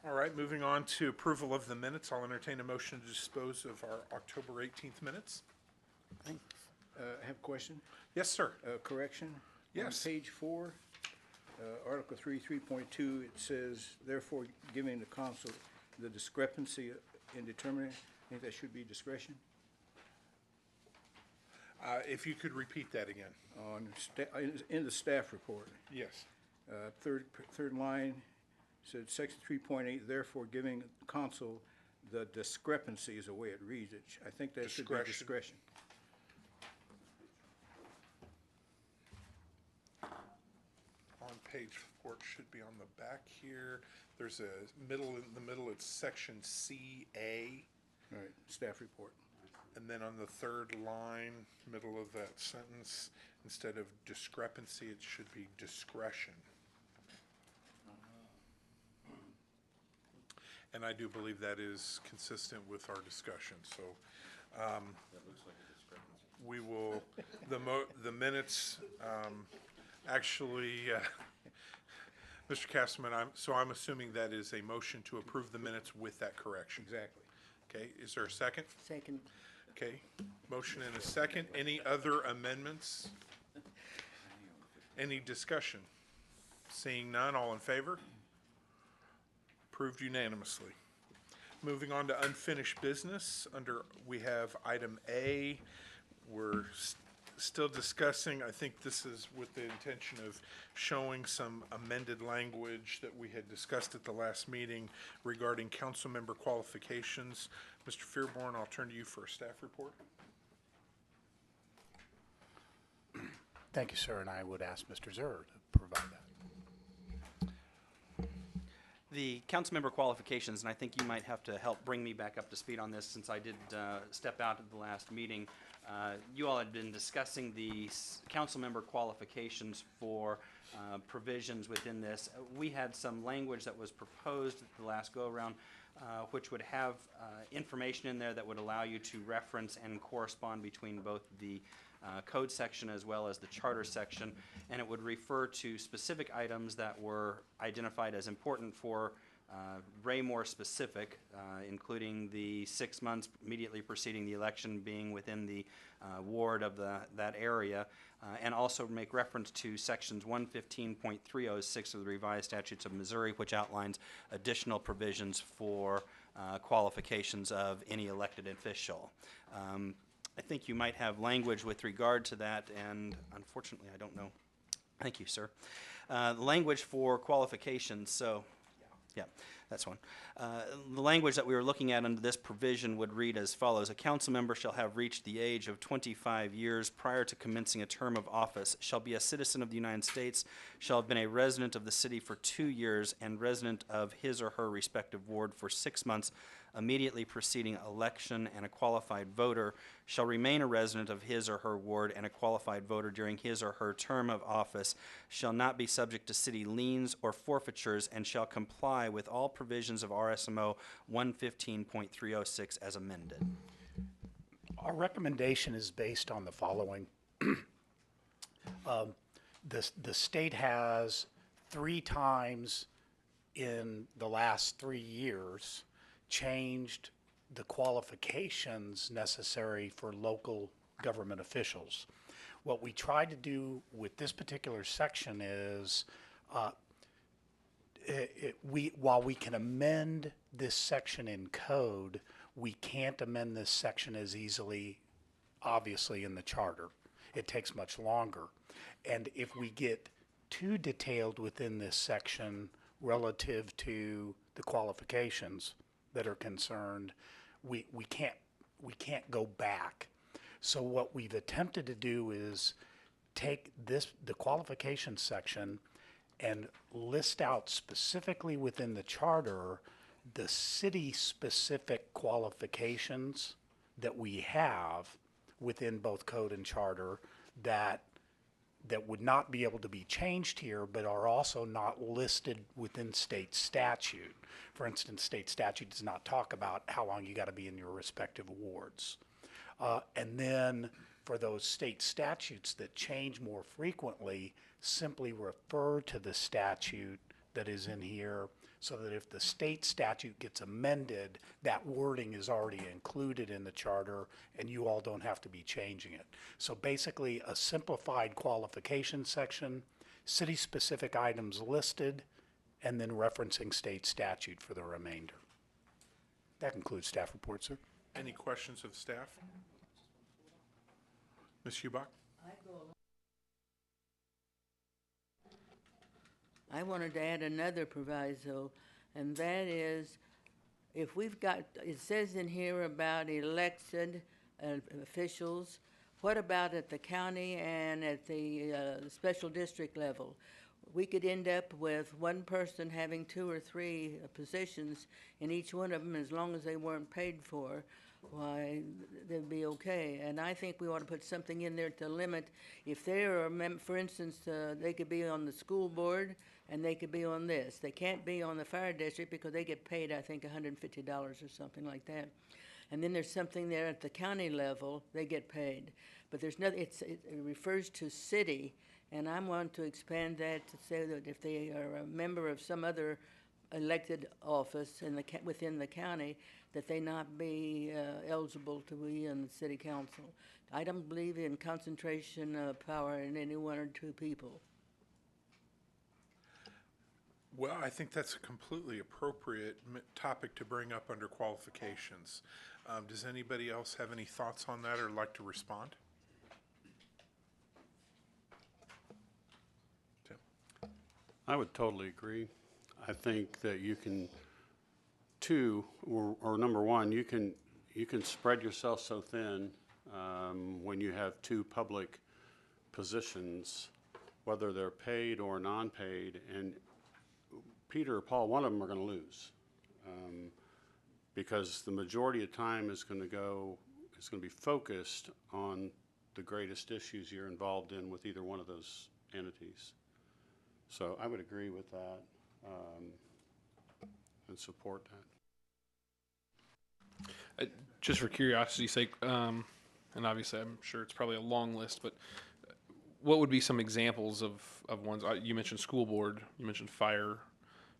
All right, moving on to approval of the minutes. I'll entertain a motion to dispose of our October 18th minutes. I have a question, Yes, sir. correction. Yes. On page 4, Article 3, 3.2, it says, therefore giving the council the discrepancy in determining, I think that should be discretion. If you could repeat that again. In the staff report, Yes. third line, said section 3.8, therefore giving council the discrepancy is the way it reads. I think that should be Discretion. discretion. On page 4, it should be on the back here. There's a middle, in the middle, it's section CA. Right, staff report. And then on the third line, middle of that sentence, instead of discrepancy, it should be discretion. And I do believe that is consistent with our discussion, so. That looks like a discrepancy. We will, the minutes, actually, Mr. Castleman, I'm assuming that is a motion to approve the minutes with that correction. Exactly. Okay, is there a second? Second. Okay, motion and a second. Any other amendments? Any discussion? Seeing none, all in favor? Approved unanimously. Moving on to unfinished business, we have item A. We're still discussing, I think this is with the intention of showing some amended language that we had discussed at the last meeting regarding council member qualifications. Mr. Fearborn, I'll turn to you for a staff report. Thank you, sir, and I would ask Mr. Zer to provide that. The council member qualifications, and I think you might have to help bring me back up to speed on this since I did step out at the last meeting. You all had been discussing the council member qualifications for provisions within this. We had some language that was proposed at the last go-around, which would have information in there that would allow you to reference and correspond between both the code section as well as the charter section, and it would refer to specific items that were identified as important for Raymore specific, including the 6 months immediately preceding the election being within the ward of that area, and also make reference to sections 115.306 of the revised statutes of Missouri, which outlines additional provisions for qualifications of any elected official. I think you might have language with regard to that, and unfortunately I don't know. Thank you, sir. The language for qualifications, so yeah, that's one. The language that we were looking at under this provision would read as follows. A council member shall have reached the age of 25 years prior to commencing a term of office, shall be a citizen of the United States, shall have been a resident of the city for 2 years, and resident of his or her respective ward for 6 months immediately preceding election, and a qualified voter shall remain a resident of his or her ward, and a qualified voter during his or her term of office shall not be subject to city liens or forfeitures, and shall comply with all provisions of RSMO 115.306 as amended. Our recommendation is based on the following. The state has 3 times in the last 3 years changed the qualifications necessary for local government officials. What we try to do with this particular section is while we can amend this section in code, we can't amend this section as easily, obviously, in the charter. It takes much longer. And if we get too detailed within this section relative to the qualifications that are concerned, we can't go back. So what we've attempted to do is take the qualification section and list out specifically within the charter the city-specific qualifications that we have within both code and charter that would not be able to be changed here, but are also not listed within state statute. For instance, state statute does not talk about how long you got to be in your respective wards. And then for those state statutes that change more frequently, simply refer to the statute that is in here, so that if the state statute gets amended, that wording is already included in the charter, and you all don't have to be changing it. So basically, a simplified qualification section, city-specific items listed, and then referencing state statute for the remainder. That concludes staff report, sir. Any questions of staff? Ms. Hubach? I wanted to add another proviso, and that is, if we've got, it says in here about elected officials, what about at the county and at the special district level? We could end up with one person having 2 or 3 positions in each one of them, as long as they weren't paid for. Why, they'd be okay. And I think we ought to put something in there to limit, if they're, for instance, they could be on the school board and they could be on this. They can't be on the fire district because they get paid, I think, $150 or something like that. And then there's something there at the county level, they get paid. But there's nothing, it refers to city, and I want to expand that to say that if they are a member of some other elected office in the within the county, that they not be eligible to be in the city council. I don't believe in concentration of power in any 1 or 2 people. Well, I think that's a completely appropriate topic to bring up under qualifications. Does anybody else have any thoughts on that or like to respond? Tim? I would totally agree. I think that you can, or number one, you can spread yourself so thin when you have 2 public positions, whether they're paid or non-paid, and Peter or Paul, one of them are going to lose because the majority of time is going to be focused on the greatest issues you're involved in with either one of those entities. So I would agree with that and support that. Just for curiosity's sake, and obviously I'm sure it's probably a long list, but what would be some examples of ones? You mentioned school board, you mentioned fire.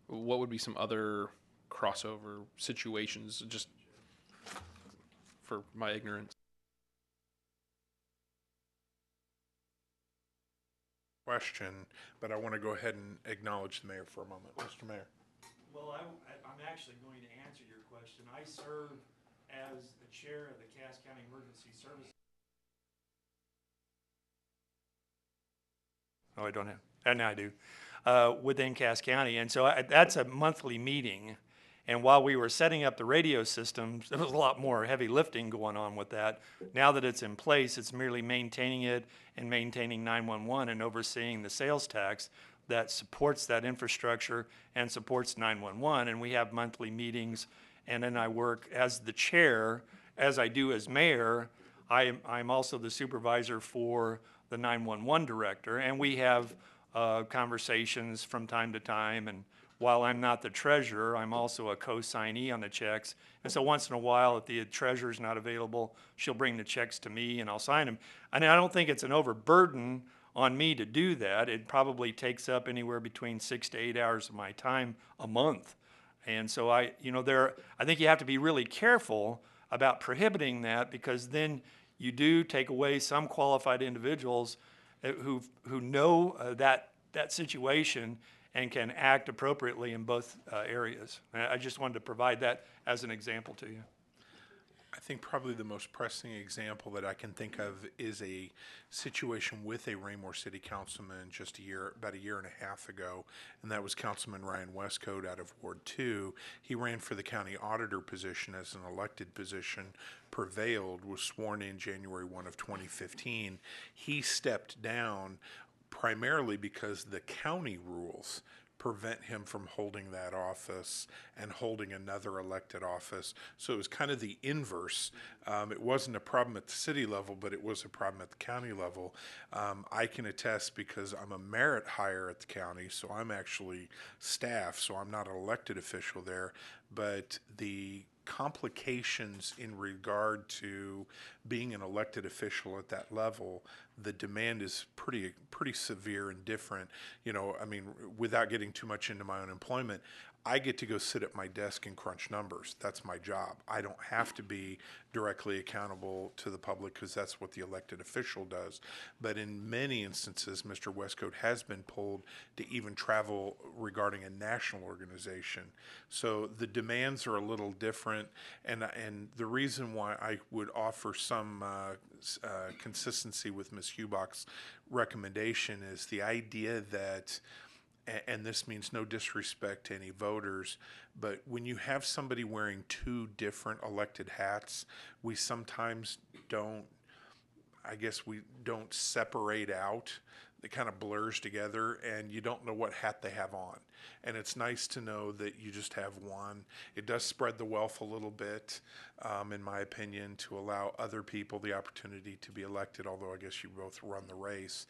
What would be some other crossover situations, just for my ignorance? Question, but I want to go ahead and acknowledge the mayor for a moment. Mr. Mayor. Well, I'm actually going to answer your question. I serve as the chair of the Cass County Emergency Services. Oh, I don't have, and I do, within Cass County. And so that's a monthly meeting. And while we were setting up the radio systems, there was a lot more heavy lifting going on with that. Now that it's in place, it's merely maintaining it and maintaining 911 and overseeing the sales tax that supports that infrastructure and supports 911. And we have monthly meetings. And then I work as the chair, as I do as mayor. I'm also the supervisor for the 911 director. And we have conversations from time to time. And while I'm not the treasurer, I'm also a co-signee on the checks. And so once in a while, if the treasurer's not available, she'll bring the checks to me and I'll sign them. And I don't think it's an overburden on me to do that. It probably takes up anywhere between 6 to 8 hours of my time a month. And so I think you have to be really careful about prohibiting that, because then you do take away some qualified individuals who know that situation and can act appropriately in both areas. I just wanted to provide that as an example to you. I think probably the most pressing example that I can think of is a situation with a Raymore City Councilman just about a year and a half ago, and that was Councilman Ryan Westcote out of Ward 2. He ran for the county auditor position as an elected position, prevailed, was sworn in January 1 of 2015. He stepped down primarily because the county rules prevent him from holding that office and holding another elected office. So it was kind of the inverse. It wasn't a problem at the city level, but it was a problem at the county level. I can attest because I'm a merit hire at the county, so I'm actually staff, so I'm not an elected official there. But the complications in regard to being an elected official at that level the demand is pretty severe and different. You know, I mean, without getting too much into my own employment, I get to go sit at my desk and crunch numbers. That's my job. I don't have to be directly accountable to the public because that's what the elected official does. But in many instances, Mr. Westcoat has been pulled to even travel regarding a national organization. So the demands are a little different, and the reason why I would offer some consistency with Ms. Hubach's recommendation is the idea that, and this means no disrespect to any voters, but when you have somebody wearing two different elected hats, we sometimes don't, I guess we don't separate out. It kind of blurs together and you don't know what hat they have on. And it's nice to know that you just have one. It does spread the wealth a little bit, in my opinion, to allow other people the opportunity to be elected, although I guess you both run the race.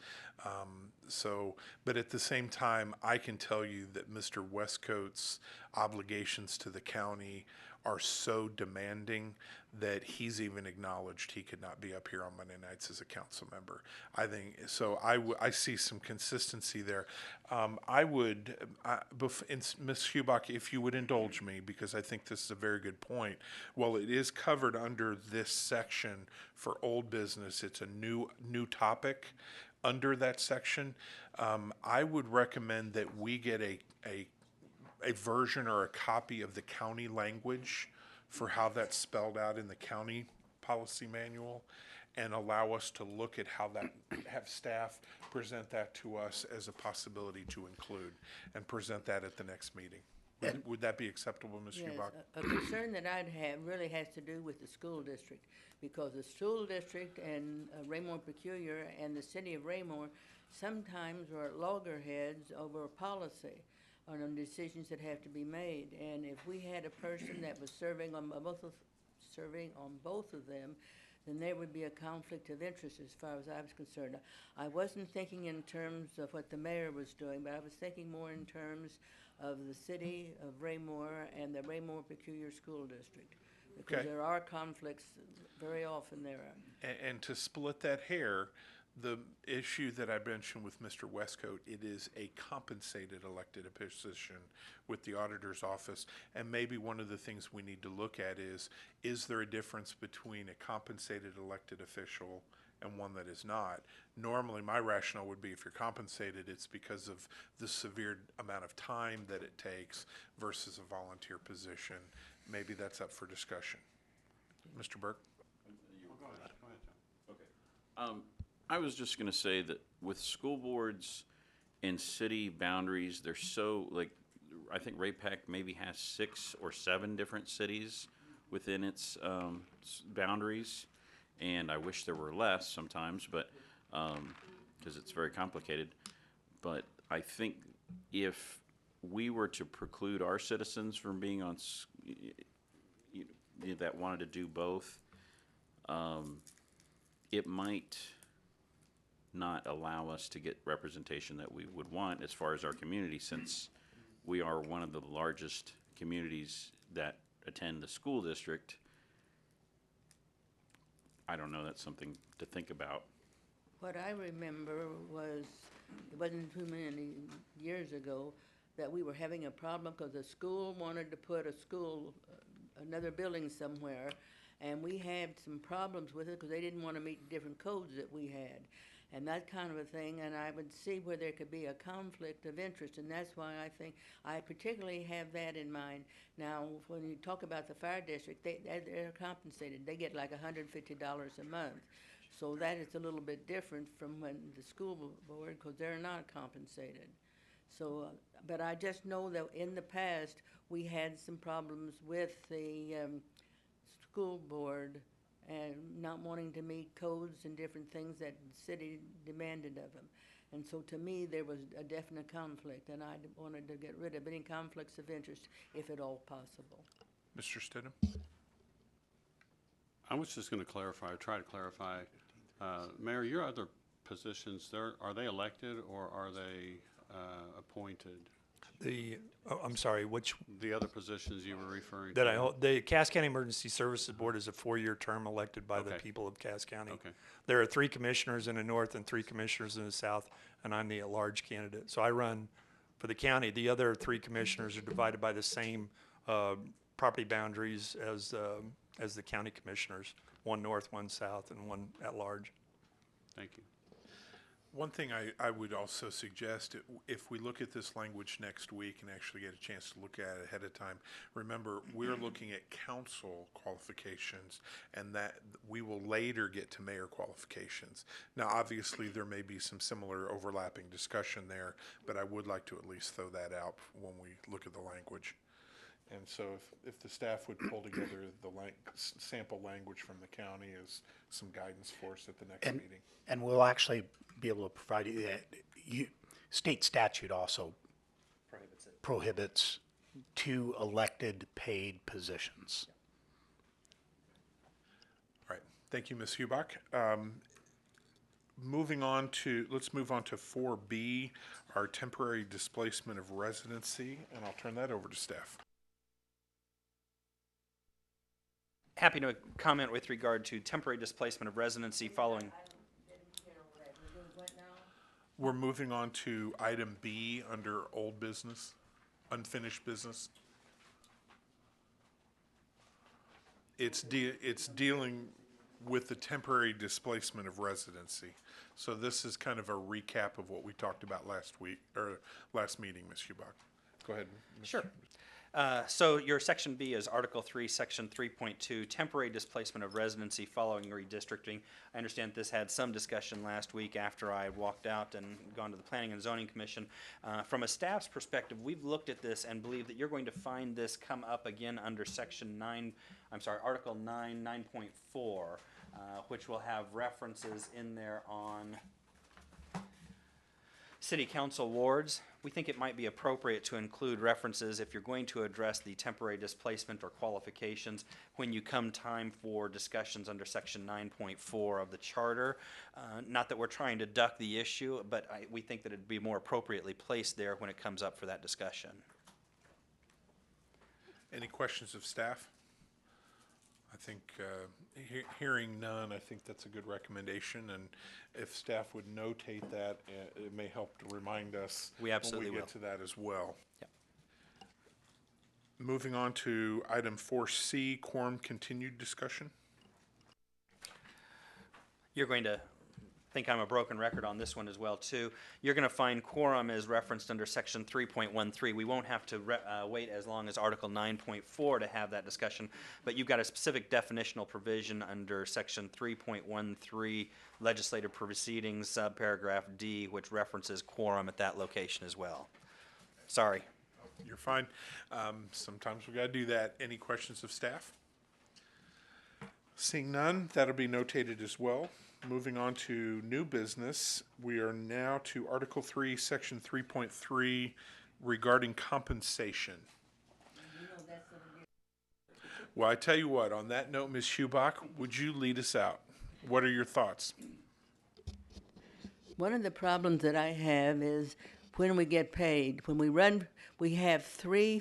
But at the same time, I can tell you that Mr. Westcoat's obligations to the county are so demanding that he's even acknowledged he could not be up here on Monday nights as a council member. I think, so I see some consistency there. Ms. Hubach, if you would indulge me, because I think this is a very good point. While it is covered under this section for old business, it's a new topic under that section. I would recommend that we get a version or a copy of the county language for how that's spelled out in the county policy manual, and allow us to look at how that, have staff present that to us as a possibility to include, and present that at the next meeting. Would that be acceptable, Ms. Yes, Hubach? a concern that I'd have really has to do with the school district, because the school district and Raymore Peculiar and the city of Raymore sometimes are at loggerheads over policy on decisions that have to be made. And if we had a person that was serving on both of them, then there would be a conflict of interest as far as I was concerned. I wasn't thinking in terms of what the mayor was doing, but I was thinking more in terms of the city of Raymore and the Raymore Peculiar School District. Because Okay. there are conflicts, very often there are. And to split that hair, the issue that I mentioned with Mr. Westcoat, it is a compensated elected position with the auditor's office. And maybe one of the things we need to look at is there a difference between a compensated elected official and one that is not? Normally, my rationale would be if you're compensated, it's because of the severe amount of time that it takes versus a volunteer position. Maybe that's up for discussion. Mr. Burke? I was just gonna say that with school boards and city boundaries, they're so, like, I think Ray-Pac maybe has 6 or 7 different cities within its boundaries, and I wish there were less sometimes, but, because it's very complicated. But I think if we were to preclude our citizens from being on, that wanted to do both, it might not allow us to get representation that we would want as far as our community, since we are one of the largest communities that attend the school district. I don't know, that's something to think about. What I remember was, it wasn't too many years ago, that we were having a problem because the school wanted to put another building somewhere, and we had some problems with it because they didn't want to meet different codes that we had, and that kind of a thing, and I would see where there could be a conflict of interest, and that's why I think I particularly have that in mind. Now, when you talk about the fire district, they're compensated. They get like $150 a month. So that is a little bit different from when the school board, because they're not compensated. So, but I just know that in the past, we had some problems with the school board and not wanting to meet codes and different things that the city demanded of them. And so to me, there was a definite conflict, and I wanted to get rid of any conflicts of interest, if at all possible. Mr. Stidham? I was just gonna clarify, try to clarify, Mayor, your other positions, are they elected or are they appointed? I'm sorry, which, The other positions you were referring to? that I hold, the Cass County Emergency Services Board is a 4-year term elected by the Okay. people of Cass County. Okay. There are 3 commissioners in the north and 3 commissioners in the south, and I'm the at-large candidate. So I run for the county. The other 3 commissioners are divided by the same property boundaries as the county commissioners, 1 north, 1 south, and 1 at-large. Thank you. One thing I would also suggest, if we look at this language next week and actually get a chance to look at it ahead of time, remember, we're looking at council qualifications, and that we will later get to mayor qualifications. Now, obviously, there may be some similar overlapping discussion there, but I would like to at least throw that out when we look at the language. And so if the staff would pull together the sample language from the county as some guidance for us at the next meeting. And we'll actually be able to provide you that. State statute also prohibits 2 elected paid positions. All right, thank you, Ms. Hubach. Let's move on to 4B, our temporary displacement of residency, and I'll turn that over to staff. Happy to comment with regard to temporary displacement of residency following. We're moving on to item B under old business, unfinished business. It's dealing with the temporary displacement of residency. So this is kind of a recap of what we talked about last week, or last meeting, Ms. Hubach. Go ahead. Ms. Sure. So your section B is Article 3, Section 3.2, temporary displacement of residency following redistricting. I understand this had some discussion last week after I walked out and gone to the Planning and Zoning Commission. From a staff's perspective, we've looked at this and believe that you're going to find this come up again under Section 9, Article 9, 9.4, which will have references in there on city council wards. We think it might be appropriate to include references if you're going to address the temporary displacement or qualifications when you come time for discussions under section 9.4 of the charter. Not that we're trying to duck the issue, but we think that it'd be more appropriately placed there when it comes up for that discussion. Any questions of staff? I think, hearing none, I think that's a good recommendation, and if staff would notate that, it may help to remind us We absolutely when we will. get to that as well. Yep. Moving on to item 4C, quorum continued discussion. You're going to think I'm a broken record on this one as well, too. You're going to find quorum is referenced under section 3.13. We won't have to wait as long as Article 9.4 to have that discussion, but you've got a specific definitional provision under section 3.13, legislative proceedings, subparagraph D, which references quorum at that location as well. Sorry. You're fine. Sometimes we got to do that. Any questions of staff? Seeing none, that'll be notated as well. Moving on to new business, we are now to Article 3, Section 3.3 regarding compensation. Well, I tell you what, on that note, Ms. Hubach, would you lead us out? What are your thoughts? One of the problems that I have is when we get paid. When we run, we have 3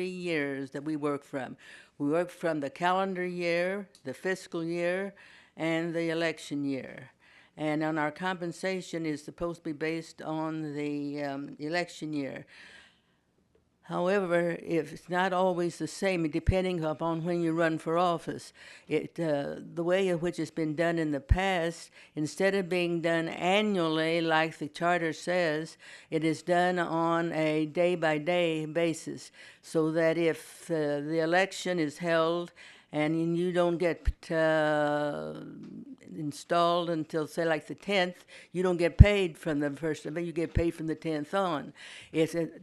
years that we work from. We work from the calendar year, the fiscal year, and the election year. And on our compensation is supposed to be based on the election year. However, if it's not always the same, depending upon when you run for office. The way in which it's been done in the past, instead of being done annually like the charter says, it is done on a day-by-day basis, so that if the election is held and you don't get installed until, say, like the 10th, you don't get paid from the first, but you get paid from the 10th on.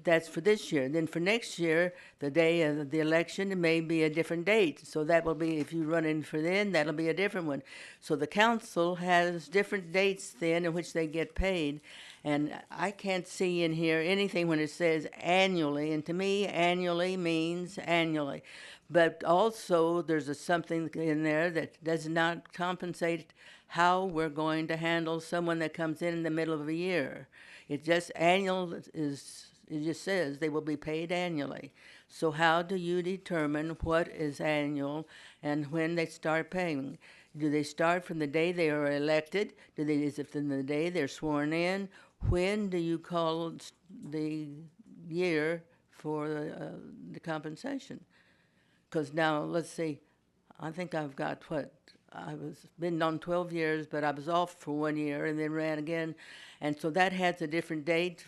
That's for this year. Then for next year, the day of the election, it may be a different date. So that will be, if you run in for then, that'll be a different one. So the council has different dates then in which they get paid. And I can't see in here anything when it says annually, and to me, annually means annually. But also, there's something in there that does not compensate how we're going to handle someone that comes in the middle of a year. It just, annual is it just says they will be paid annually. So how do you determine what is annual and when they start paying? Do they start from the day they are elected? Is it from the day they're sworn in? When do you call the year for the compensation? Because now, let's see, I think I've got been on 12 years, but I was off for 1 year and then ran again. And so that has a different date,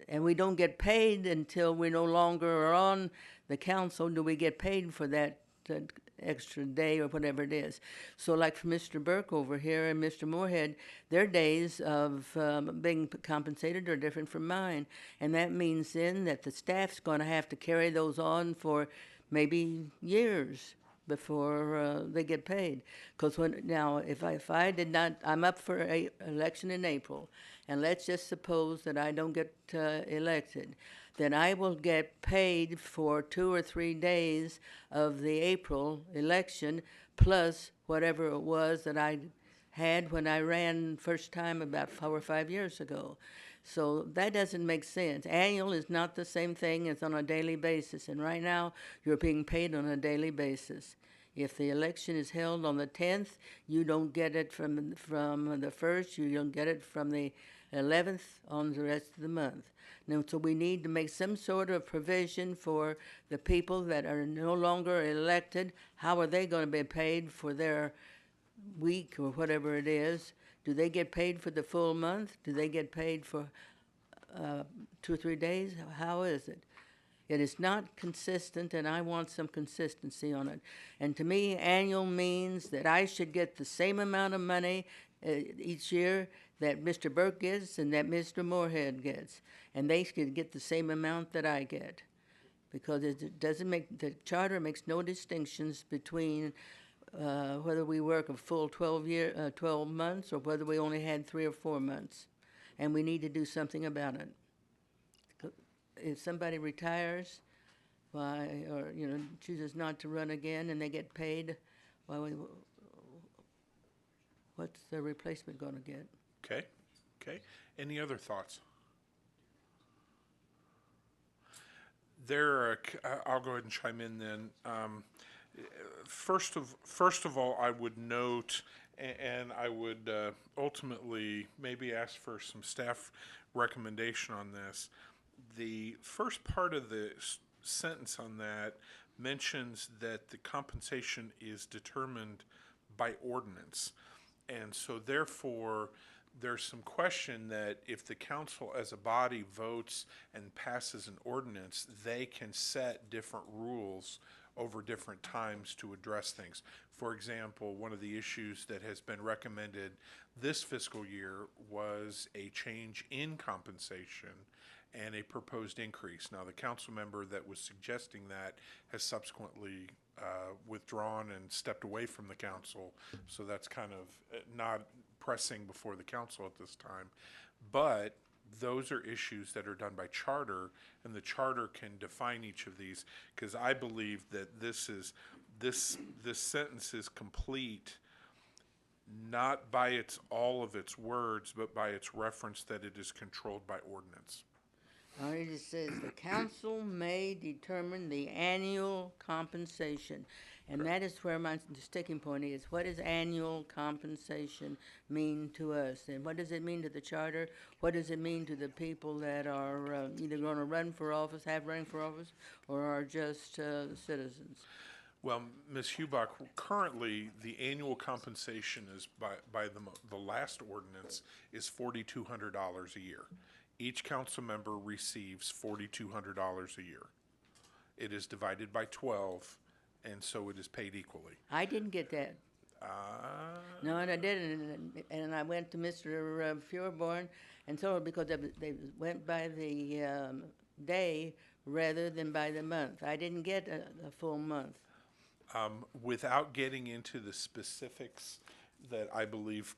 and we don't get paid until we no longer are on the council. Do we get paid for that extra day or whatever it is? So like for Mr. Burke over here and Mr. Moorhead, their days of being compensated are different from mine. And that means then that the staff's going to have to carry those on for maybe years before they get paid. Because if I did not, I'm up for election in April, and let's just suppose that I don't get elected, then I will get paid for 2 or 3 days of the April election, plus whatever it was that I had when I ran first time about 4 or 5 years ago. So that doesn't make sense. Annual is not the same thing as on a daily basis, and right now you're being paid on a daily basis. If the election is held on the 10th, you don't get it from the 1st, you don't get it from the 11th on the rest of the month. Now, so we need to make some sort of provision for the people that are no longer elected. How are they going to be paid for their week or whatever it is? Do they get paid for the full month? Do they get paid for 2 or 3 days? How is it? It is not consistent, and I want some consistency on it. And to me, annual means that I should get the same amount of money each year that Mr. Burke gets and that Mr. Moorhead gets. And they should get the same amount that I get. Because the charter makes no distinctions between whether we work a full 12 months or whether we only had 3 or 4 months. And we need to do something about it. If somebody retires, or chooses not to run again, and they get paid, what's the replacement going to get? Okay. Any other thoughts? I'll go ahead and chime in then. First of all, I would note, and I would ultimately maybe ask for some staff recommendation on this. The first part of the sentence on that mentions that the compensation is determined by ordinance. And so therefore, there's some question that if the council as a body votes and passes an ordinance, they can set different rules over different times to address things. For example, one of the issues that has been recommended this fiscal year was a change in compensation and a proposed increase. Now, the council member that was suggesting that has subsequently withdrawn and stepped away from the council, so that's kind of not pressing before the council at this time. But those are issues that are done by charter, and the charter can define each of these, because I believe that this sentence is complete not by all of its words, but by its reference that it is controlled by ordinance. It just says the council may determine the annual compensation. And that is where my sticking point is. What does annual compensation mean to us? And what does it mean to the charter? What does it mean to the people that are either going to run for office, have run for office, or are just citizens? Well, Ms. Hubach, currently the annual compensation is by the last ordinance is $4,200 a year. Each council member receives $4,200 a year. It is divided by 12, and so it is paid equally. I didn't get that. No, and I didn't. And I went to Mr. Feuerborn and told him because they went by the day rather than by the month. I didn't get a full month. Without getting into the specifics that I believe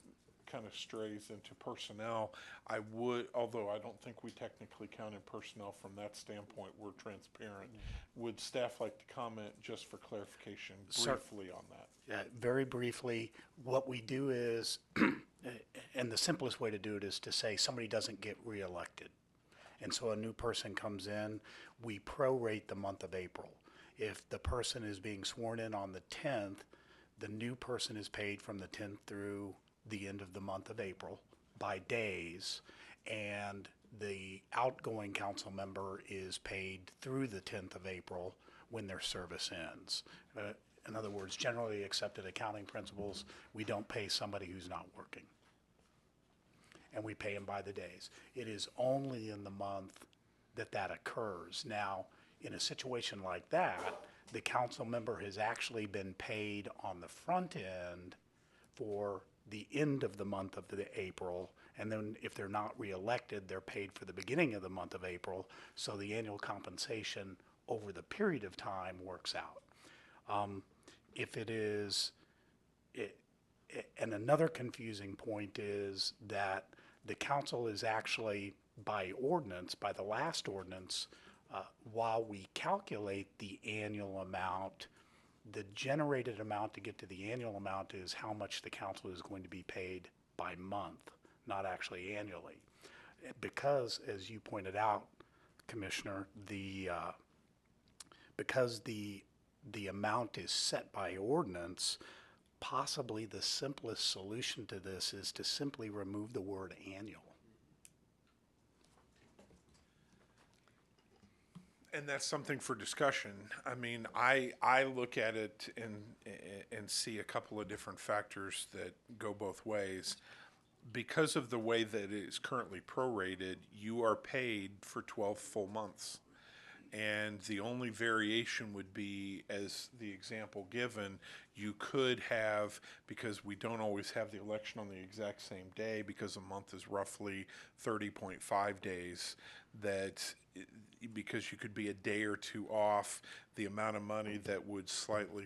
kind of strays into personnel, I would, although I don't think we technically counted personnel from that standpoint, we're transparent. Would staff like to comment just for clarification briefly on that? Very briefly, what we do is, and the simplest way to do it is to say somebody doesn't get reelected. And so a new person comes in, we prorate the month of April. If the person is being sworn in on the 10th, the new person is paid from the 10th through the end of the month of April by days, and the outgoing council member is paid through the 10th of April when their service ends. In other words, generally accepted accounting principles, we don't pay somebody who's not working. And we pay them by the days. It is only in the month that that occurs. Now, in a situation like that, the council member has actually been paid on the front end for the end of the month of the April, and then if they're not reelected, they're paid for the beginning of the month of April, so the annual compensation over the period of time works out. If it is, and another confusing point is that the council is actually, by ordinance, by the last ordinance, while we calculate the annual amount, the generated amount to get to the annual amount is how much the council is going to be paid by month, not actually annually. Because, as you pointed out, Commissioner, because the amount is set by ordinance, possibly the simplest solution to this is to simply remove the word annual. And that's something for discussion. I mean, I look at it and see a couple of different factors that go both ways. Because of the way that it is currently prorated, you are paid for 12 full months. And the only variation would be, as the example given, you could have, because we don't always have the election on the exact same day, because a month is roughly 30.5 days, that because you could be a day or two off, the amount of money that would slightly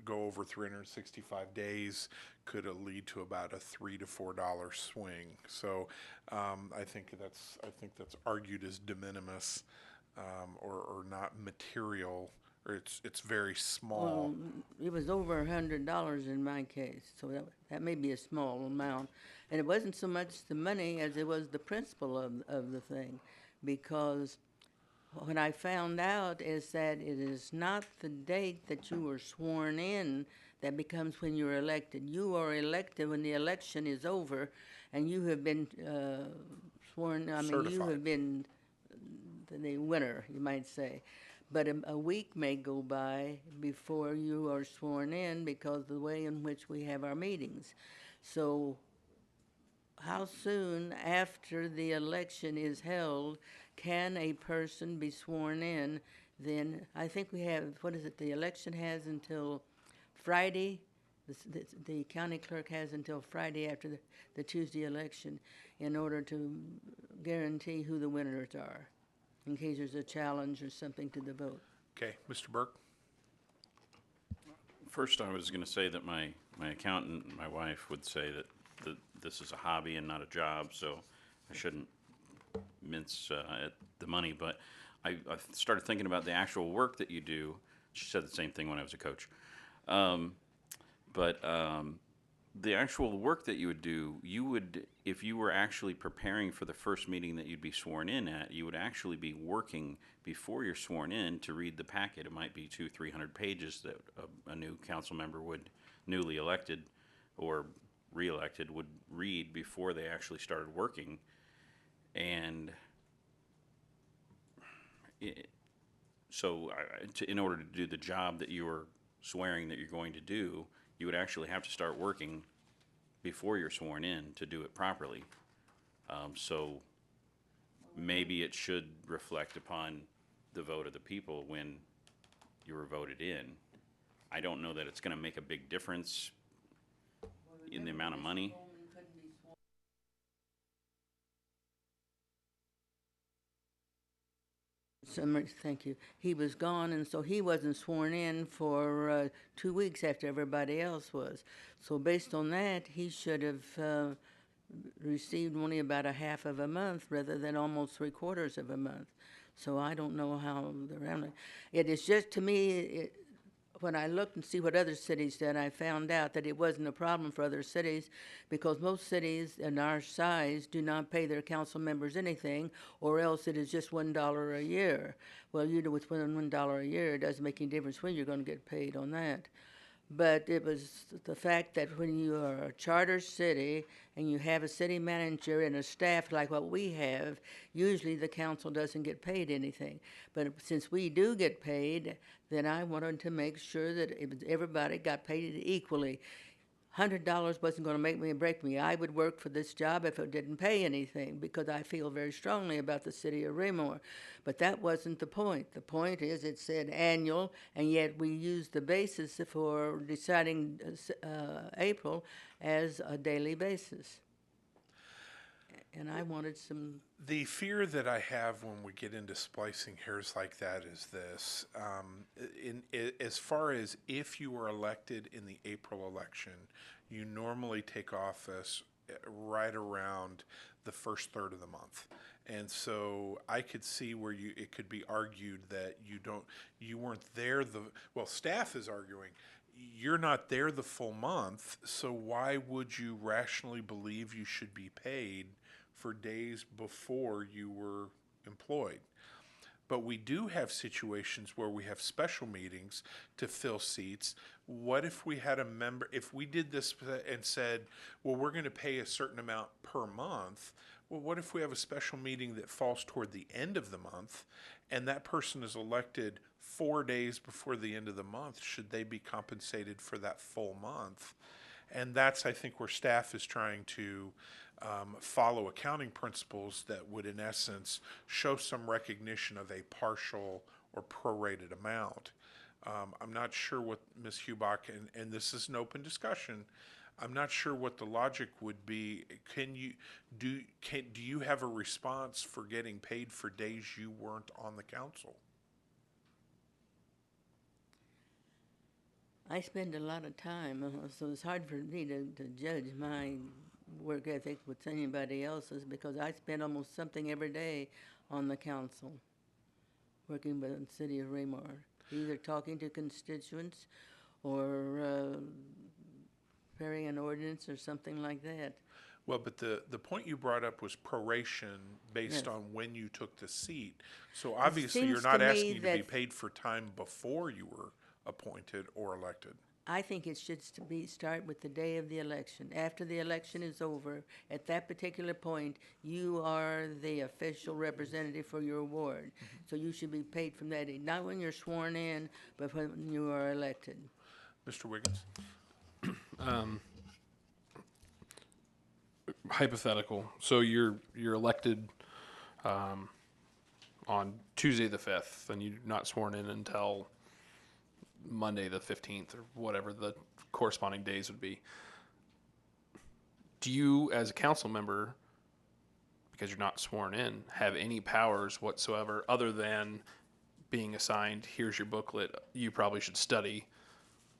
go over 365 days could lead to about a $3 to $4 swing. So I think that's argued as de minimis. Or not material, or it's very small. Well, it was over $100 in my case, so that may be a small amount. And it wasn't so much the money as it was the principle of the thing, because what I found out is that it is not the date that you were sworn in that becomes when you're elected. You are elected when the election is over, and you have been sworn, I mean, you Certified. have been the winner, you might say. But a week may go by before you are sworn in because of the way in which we have our meetings. So how soon after the election is held can a person be sworn in? Then I think we have, what is it, the election has until Friday. The county clerk has until Friday after the Tuesday election in order to guarantee who the winners are, in case there's a challenge or something to the vote. Okay, Mr. Burke? First, I was going to say that my accountant, my wife, would say that this is a hobby and not a job, so I shouldn't mince at the money. But I started thinking about the actual work that you do. She said the same thing when I was a coach. The actual work that you would do, if you were actually preparing for the first meeting that you'd be sworn in at, you would actually be working before you're sworn in to read the packet. It might be 200-300 pages that a new council member newly elected or re-elected would read before they actually started working. And in order to do the job that you were swearing that you're going to do, you would actually have to start working before you're sworn in to do it properly. So maybe it should reflect upon the vote of the people when you were voted in. I don't know that it's going to make a big difference in the amount of money. Thank you. He was gone, and so he wasn't sworn in for 2 weeks after everybody else was. So based on that, he should have received only about a half of a month rather than almost 3/4 of a month. So I don't know how they're handling it. Is just, to me, when I looked and see what other cities did, I found out that it wasn't a problem for other cities because most cities in our size do not pay their council members anything, or else it is just $1 a year. Well, you know, with $1 a year, it doesn't make any difference when you're going to get paid on that. But it was the fact that when you are a charter city and you have a city manager and a staff like what we have, usually the council doesn't get paid anything. But since we do get paid, then I wanted to make sure that everybody got paid equally. $100 wasn't going to make me or break me. I would work for this job if it didn't pay anything because I feel very strongly about the city of Raymore. But that wasn't the point. The point is it said annual, and yet we used the basis for deciding April as a daily basis. And I wanted some. The fear that I have when we get into splicing hairs like that is this. As far as if you were elected in the April election, you normally take office right around the first third of the month. And so I could see where it could be argued that you weren't there staff is arguing you're not there the full month, so why would you rationally believe you should be paid for days before you were employed? But we do have situations where we have special meetings to fill seats. What if we had if we did this and said, well, we're going to pay a certain amount per month? Well, what if we have a special meeting that falls toward the end of the month and that person is elected 4 days before the end of the month? Should they be compensated for that full month? And that's, I think, where staff is trying to follow accounting principles that would, in essence, show some recognition of a partial or prorated amount. I'm not sure what Ms. Hubach, and this is an open discussion, I'm not sure what the logic would be. Do you have a response for getting paid for days you weren't on the council? I spend a lot of time, so it's hard for me to judge my work ethic with anybody else's because I spend almost something every day on the council, working with the city of Raymore, either talking to constituents or preparing an ordinance or something like that. Well, but the point you brought up was proration based Yes. on when you took the seat. So obviously you're seems not to me asking you to be that- paid for time before you were appointed or elected. I think it should start with the day of the election. After the election is over, at that particular point, you are the official representative for your ward. So you should be paid from that day, not when you're sworn in, but when you are elected. Mr. Wiggins? Hypothetical. So you're elected on Tuesday the 5th, and you're not sworn in until Monday the 15th or whatever the corresponding days would be. Do you, as a council member, because you're not sworn in, have any powers whatsoever other than being assigned, here's your booklet, you probably should study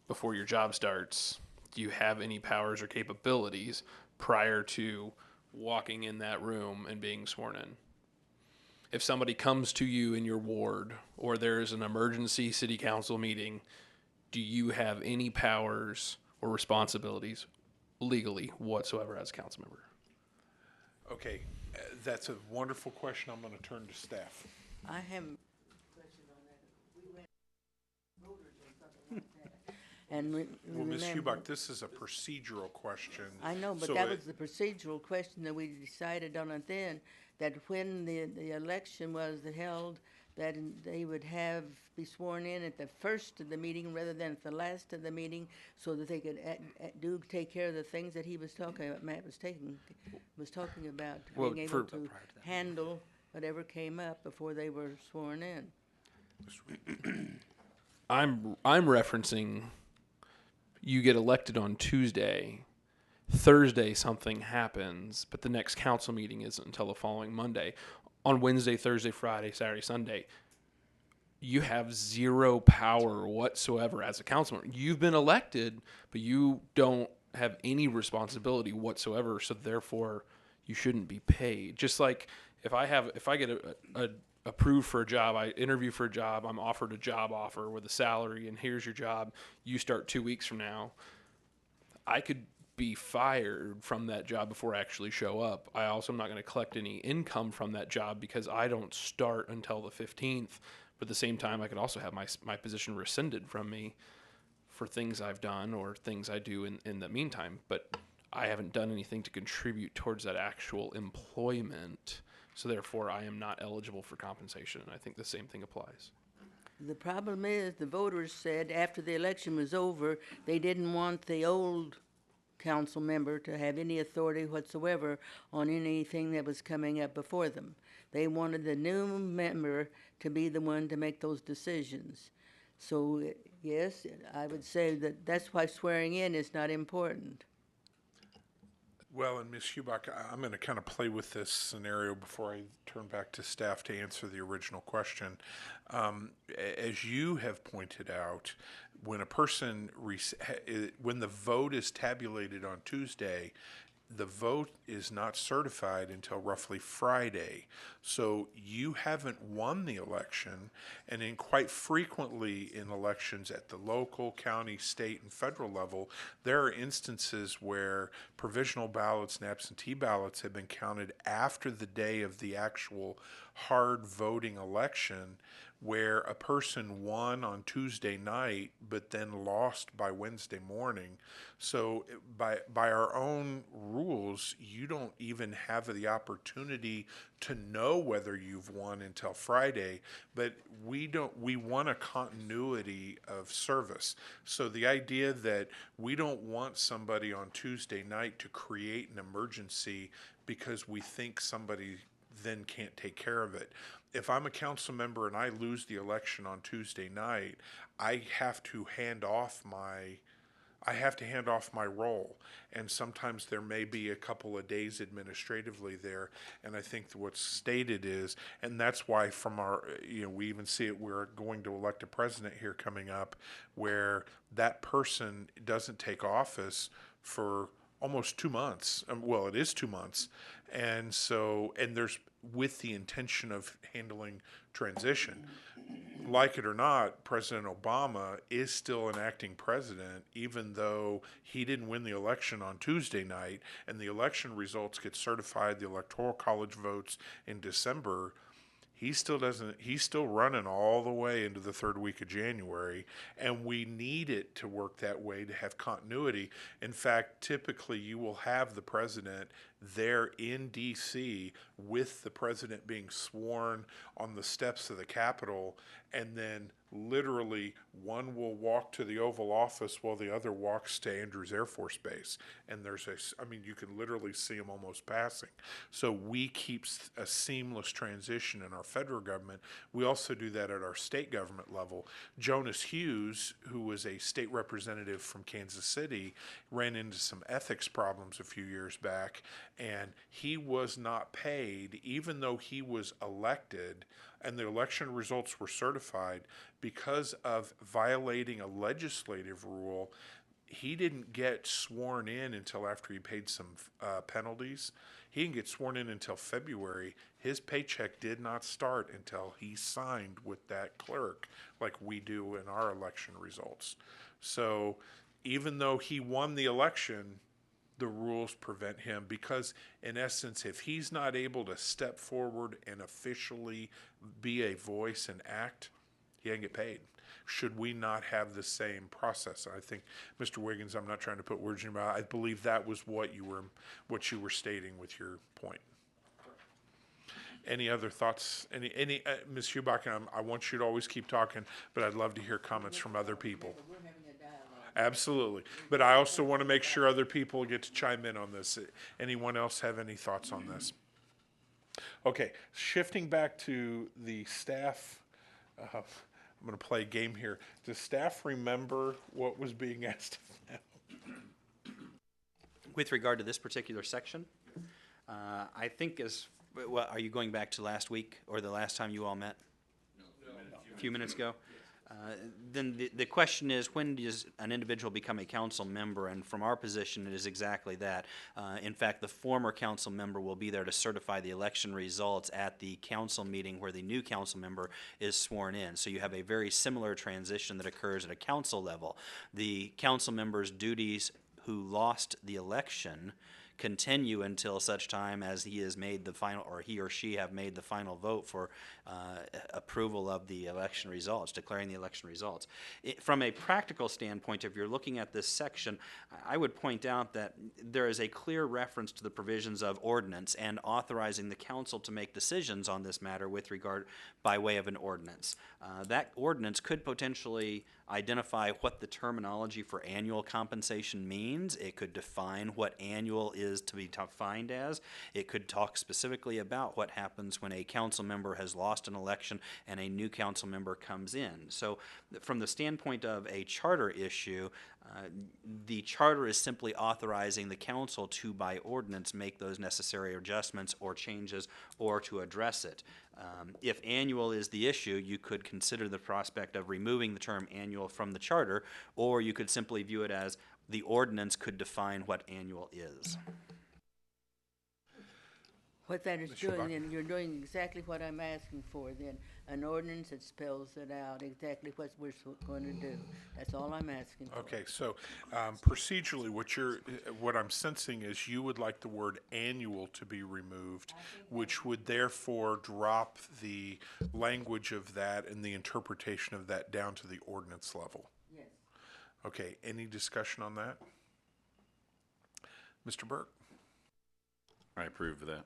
before your job starts? Do you have any powers or capabilities prior to walking in that room and being sworn in? If somebody comes to you in your ward or there's an emergency city council meeting, do you have any powers or responsibilities legally whatsoever as a council member? Okay, that's a wonderful question. I'm going to turn to staff. I have a question on that. We went voters or something like that. And Well, Ms. remember- Hubach, this is a procedural question. I know, but So that it- was the procedural question that we decided on it then, that when the election was held, that they would be sworn in at the first of the meeting rather than at the last of the meeting, so that they could take care of the things that he was talking about, Matt was talking about, Well, being able for- to handle whatever came up before they were sworn in. I'm referencing you get elected on Tuesday. Thursday something happens, but the next council meeting isn't until the following Monday. On Wednesday, Thursday, Friday, Saturday, Sunday, you have zero power whatsoever as a councilman. You've been elected, but you don't have any responsibility whatsoever, so therefore you shouldn't be paid. Just like if I get a approved for a job, I interview for a job, I'm offered a job offer with a salary, and here's your job, you start 2 weeks from now, I could be fired from that job before I actually show up. I also am not going to collect any income from that job because I don't start until the 15th. But at the same time, I could also have my position rescinded from me for things I've done or things I do in the meantime. But I haven't done anything to contribute towards that actual employment. So therefore, I am not eligible for compensation. And I think the same thing applies. The problem is, the voters said after the election was over, they didn't want the old council member to have any authority whatsoever on anything that was coming up before them. They wanted the new member to be the one to make those decisions. So, yes, I would say that that's why swearing in is not important. Well, and Ms. Hubach, I'm going to kind of play with this scenario before I turn back to staff to answer the original question. As you have pointed out, when a person, when the vote is tabulated on Tuesday, the vote is not certified until roughly Friday. So you haven't won the election, and in quite frequently in elections at the local, county, state, and federal level, there are instances where provisional ballots and absentee ballots have been counted after the day of the actual hard voting election, where a person won on Tuesday night but then lost by Wednesday morning. So by our own rules, you don't even have the opportunity to know whether you've won until Friday, but we want a continuity of service. So the idea that we don't want somebody on Tuesday night to create an emergency because we think somebody then can't take care of it. If I'm a council member and I lose the election on Tuesday night, I have to hand off my role, and sometimes there may be a couple of days administratively there. And I think what's stated is, and that's why from our, we even see it, we're going to elect a president here coming up, where that person doesn't take office for almost 2 months. Well, it is 2 months. And so, and there's, with the intention of handling transition. Like it or not, President Obama is still an acting president, even though he didn't win the election on Tuesday night, and the election results get certified, the Electoral College votes in December. He's still running all the way into the third week of January, and we need it to work that way to have continuity. In fact, typically you will have the president there in DC with the president being sworn on the steps of the Capitol, and then literally one will walk to the Oval Office while the other walks to Andrews Air Force Base. And you can literally see them almost passing. So we keep a seamless transition in our federal government. We also do that at our state government level. Jonas Hughes, who was a state representative from Kansas City, ran into some ethics problems a few years back, and he was not paid, even though he was elected and the election results were certified, because of violating a legislative rule. He didn't get sworn in until after he paid some penalties. He didn't get sworn in until February. His paycheck did not start until he signed with that clerk, like we do in our election results. So even though he won the election, the rules prevent him, because in essence, if he's not able to step forward and officially be a voice and act, he doesn't get paid. Should we not have the same process? I think, Mr. Wiggins, I'm not trying to put words in your mouth. I believe that was what you were stating with your point. Any other thoughts? Ms. Hubach, I want you to always keep talking, but I'd love to hear comments from other people. Absolutely. But I also want to make sure other people get to chime in on this. Anyone else have any thoughts on this? Okay, shifting back to the staff, I'm going to play a game here. Does staff remember what was being asked of them? With regard to this particular section, I think are you going back to last week or the last time you all met? A few minutes ago? Then the question is, when does an individual become a council member? And from our position, it is exactly that. In fact, the former council member will be there to certify the election results at the council meeting where the new council member is sworn in. So you have a very similar transition that occurs at a council level. The council member's duties who lost the election continue until such time as he has made the final, or he or she have made the final vote for approval of the election results, declaring the election results. From a practical standpoint, if you're looking at this section, I would point out that there is a clear reference to the provisions of ordinance and authorizing the council to make decisions on this matter with regard by way of an ordinance. That ordinance could potentially identify what the terminology for annual compensation means. It could define what annual is to be defined as. It could talk specifically about what happens when a council member has lost an election and a new council member comes in. So from the standpoint of a charter issue, the charter is simply authorizing the council to, by ordinance, make those necessary adjustments or changes or to address it. If annual is the issue, you could consider the prospect of removing the term annual from the charter, or you could simply view it as the ordinance could define what annual is. What that is Mr. doing, Buck. and you're doing exactly what I'm asking for then, an ordinance that spells it out, exactly what we're going to do. That's all I'm asking for. Okay, so procedurally, what I'm sensing is you would like the word annual to be removed, which would therefore drop the language of that and the interpretation of that down to the ordinance level. Yes. Okay, any discussion on that? Mr. Burke? I approve of that.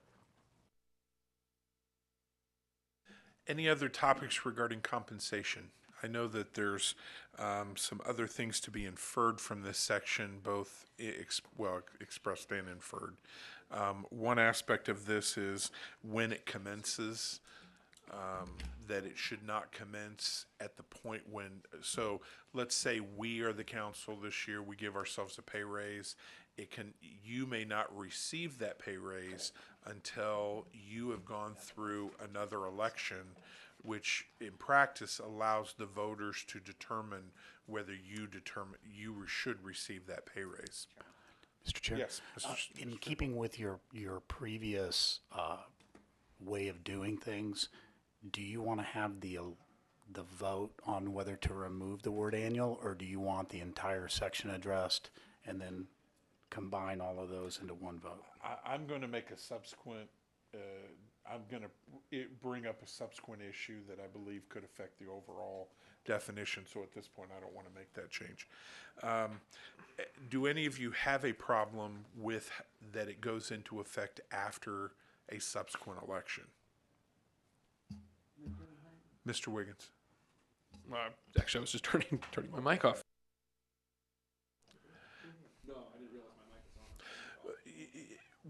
Any other topics regarding compensation? I know that there's some other things to be inferred from this section, both expressed and inferred. One aspect of this is when it commences, that it should not commence at the point when, so let's say we are the council this year, we give ourselves a pay raise. You may not receive that pay raise until you have gone through another election, which in practice allows the voters to determine whether you should receive that pay raise. Mr. Chair? Yes, In keeping with your previous way of doing things, do you want to have the vote on whether to remove the word annual, or do you want the entire section addressed and then combine all of those into one vote? I'm going to make a subsequent, I'm going to bring up a subsequent issue that I believe could affect the overall definition, so at this point I don't want to make that change. Do any of you have a problem with that it goes into effect after a subsequent election? Mr. Wiggins? Actually, I was just turning my mic off.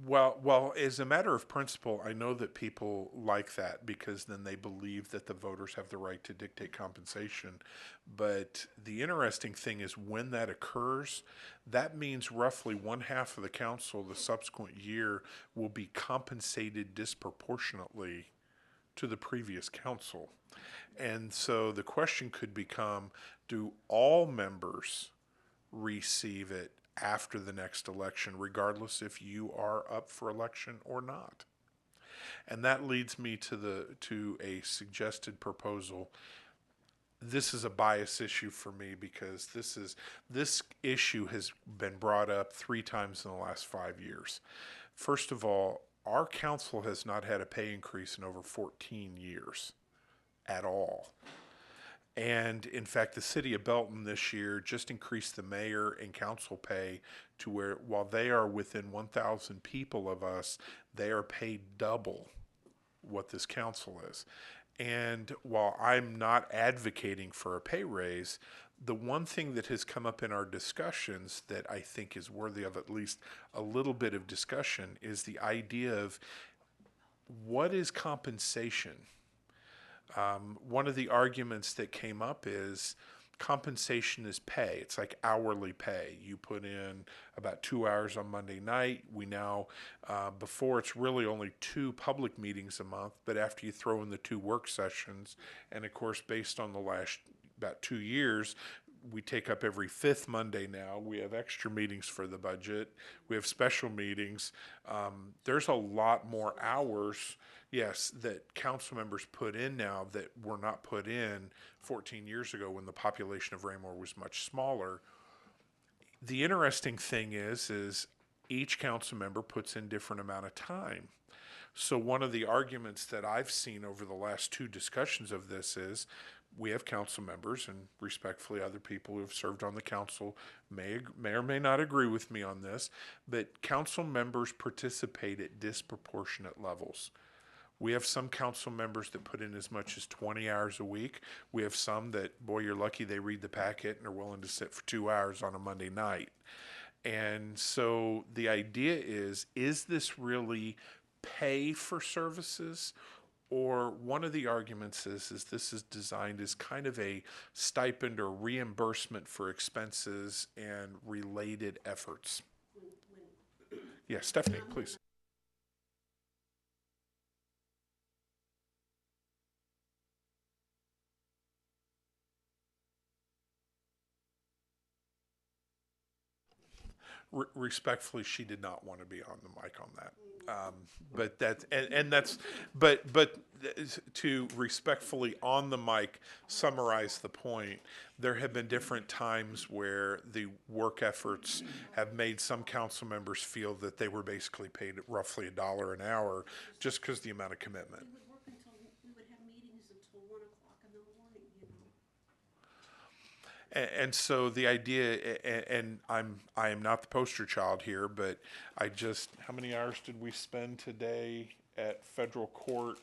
Well, as a matter of principle, I know that people like that because then they believe that the voters have the right to dictate compensation. But the interesting thing is when that occurs, that means roughly one half of the council the subsequent year will be compensated disproportionately to the previous council. And so the question could become, do all members receive it after the next election, regardless if you are up for election or not? And that leads me to a suggested proposal. This is a bias issue for me because this issue has been brought up 3 times in the last 5 years. First of all, our council has not had a pay increase in over 14 years at all. And in fact, the city of Belton this year just increased the mayor and council pay to where, while they are within 1,000 people of us, they are paid double what this council is. And while I'm not advocating for a pay raise, the one thing that has come up in our discussions that I think is worthy of at least a little bit of discussion is the idea of what is compensation? One of the arguments that came up is compensation is pay. It's like hourly pay. You put in about 2 hours on Monday night. We now, before it's really only 2 public meetings a month, but after you throw in the 2 work sessions, and of course, based on the last about 2 years. We take up every fifth Monday now. We have extra meetings for the budget. We have special meetings. There's a lot more hours, yes, that council members put in now that were not put in 14 years ago when the population of Raymore was much smaller. The interesting thing is each council member puts in different amount of time. So one of the arguments that I've seen over the last two discussions of this is we have council members, and respectfully other people who have served on the council may or may not agree with me on this, but council members participate at disproportionate levels. We have some council members that put in as much as 20 hours a week. We have some that, boy, you're lucky they read the packet and are willing to sit for 2 hours on a Monday night. And so the idea is this really pay for services? Or one of the arguments is this is designed as kind of a stipend or reimbursement for expenses and related efforts. Yeah, Stephanie, please. Respectfully, she did not want to be on the mic on that. But that, and that's, but to respectfully on the mic summarize the point, there have been different times where the work efforts have made some council members feel that they were basically paid roughly $1 an hour just because the amount of commitment. We would work until, we would have meetings until 1 o'clock in the morning, you know. And so the idea, and I am not the poster child here, but I just, how many hours did we spend today at federal court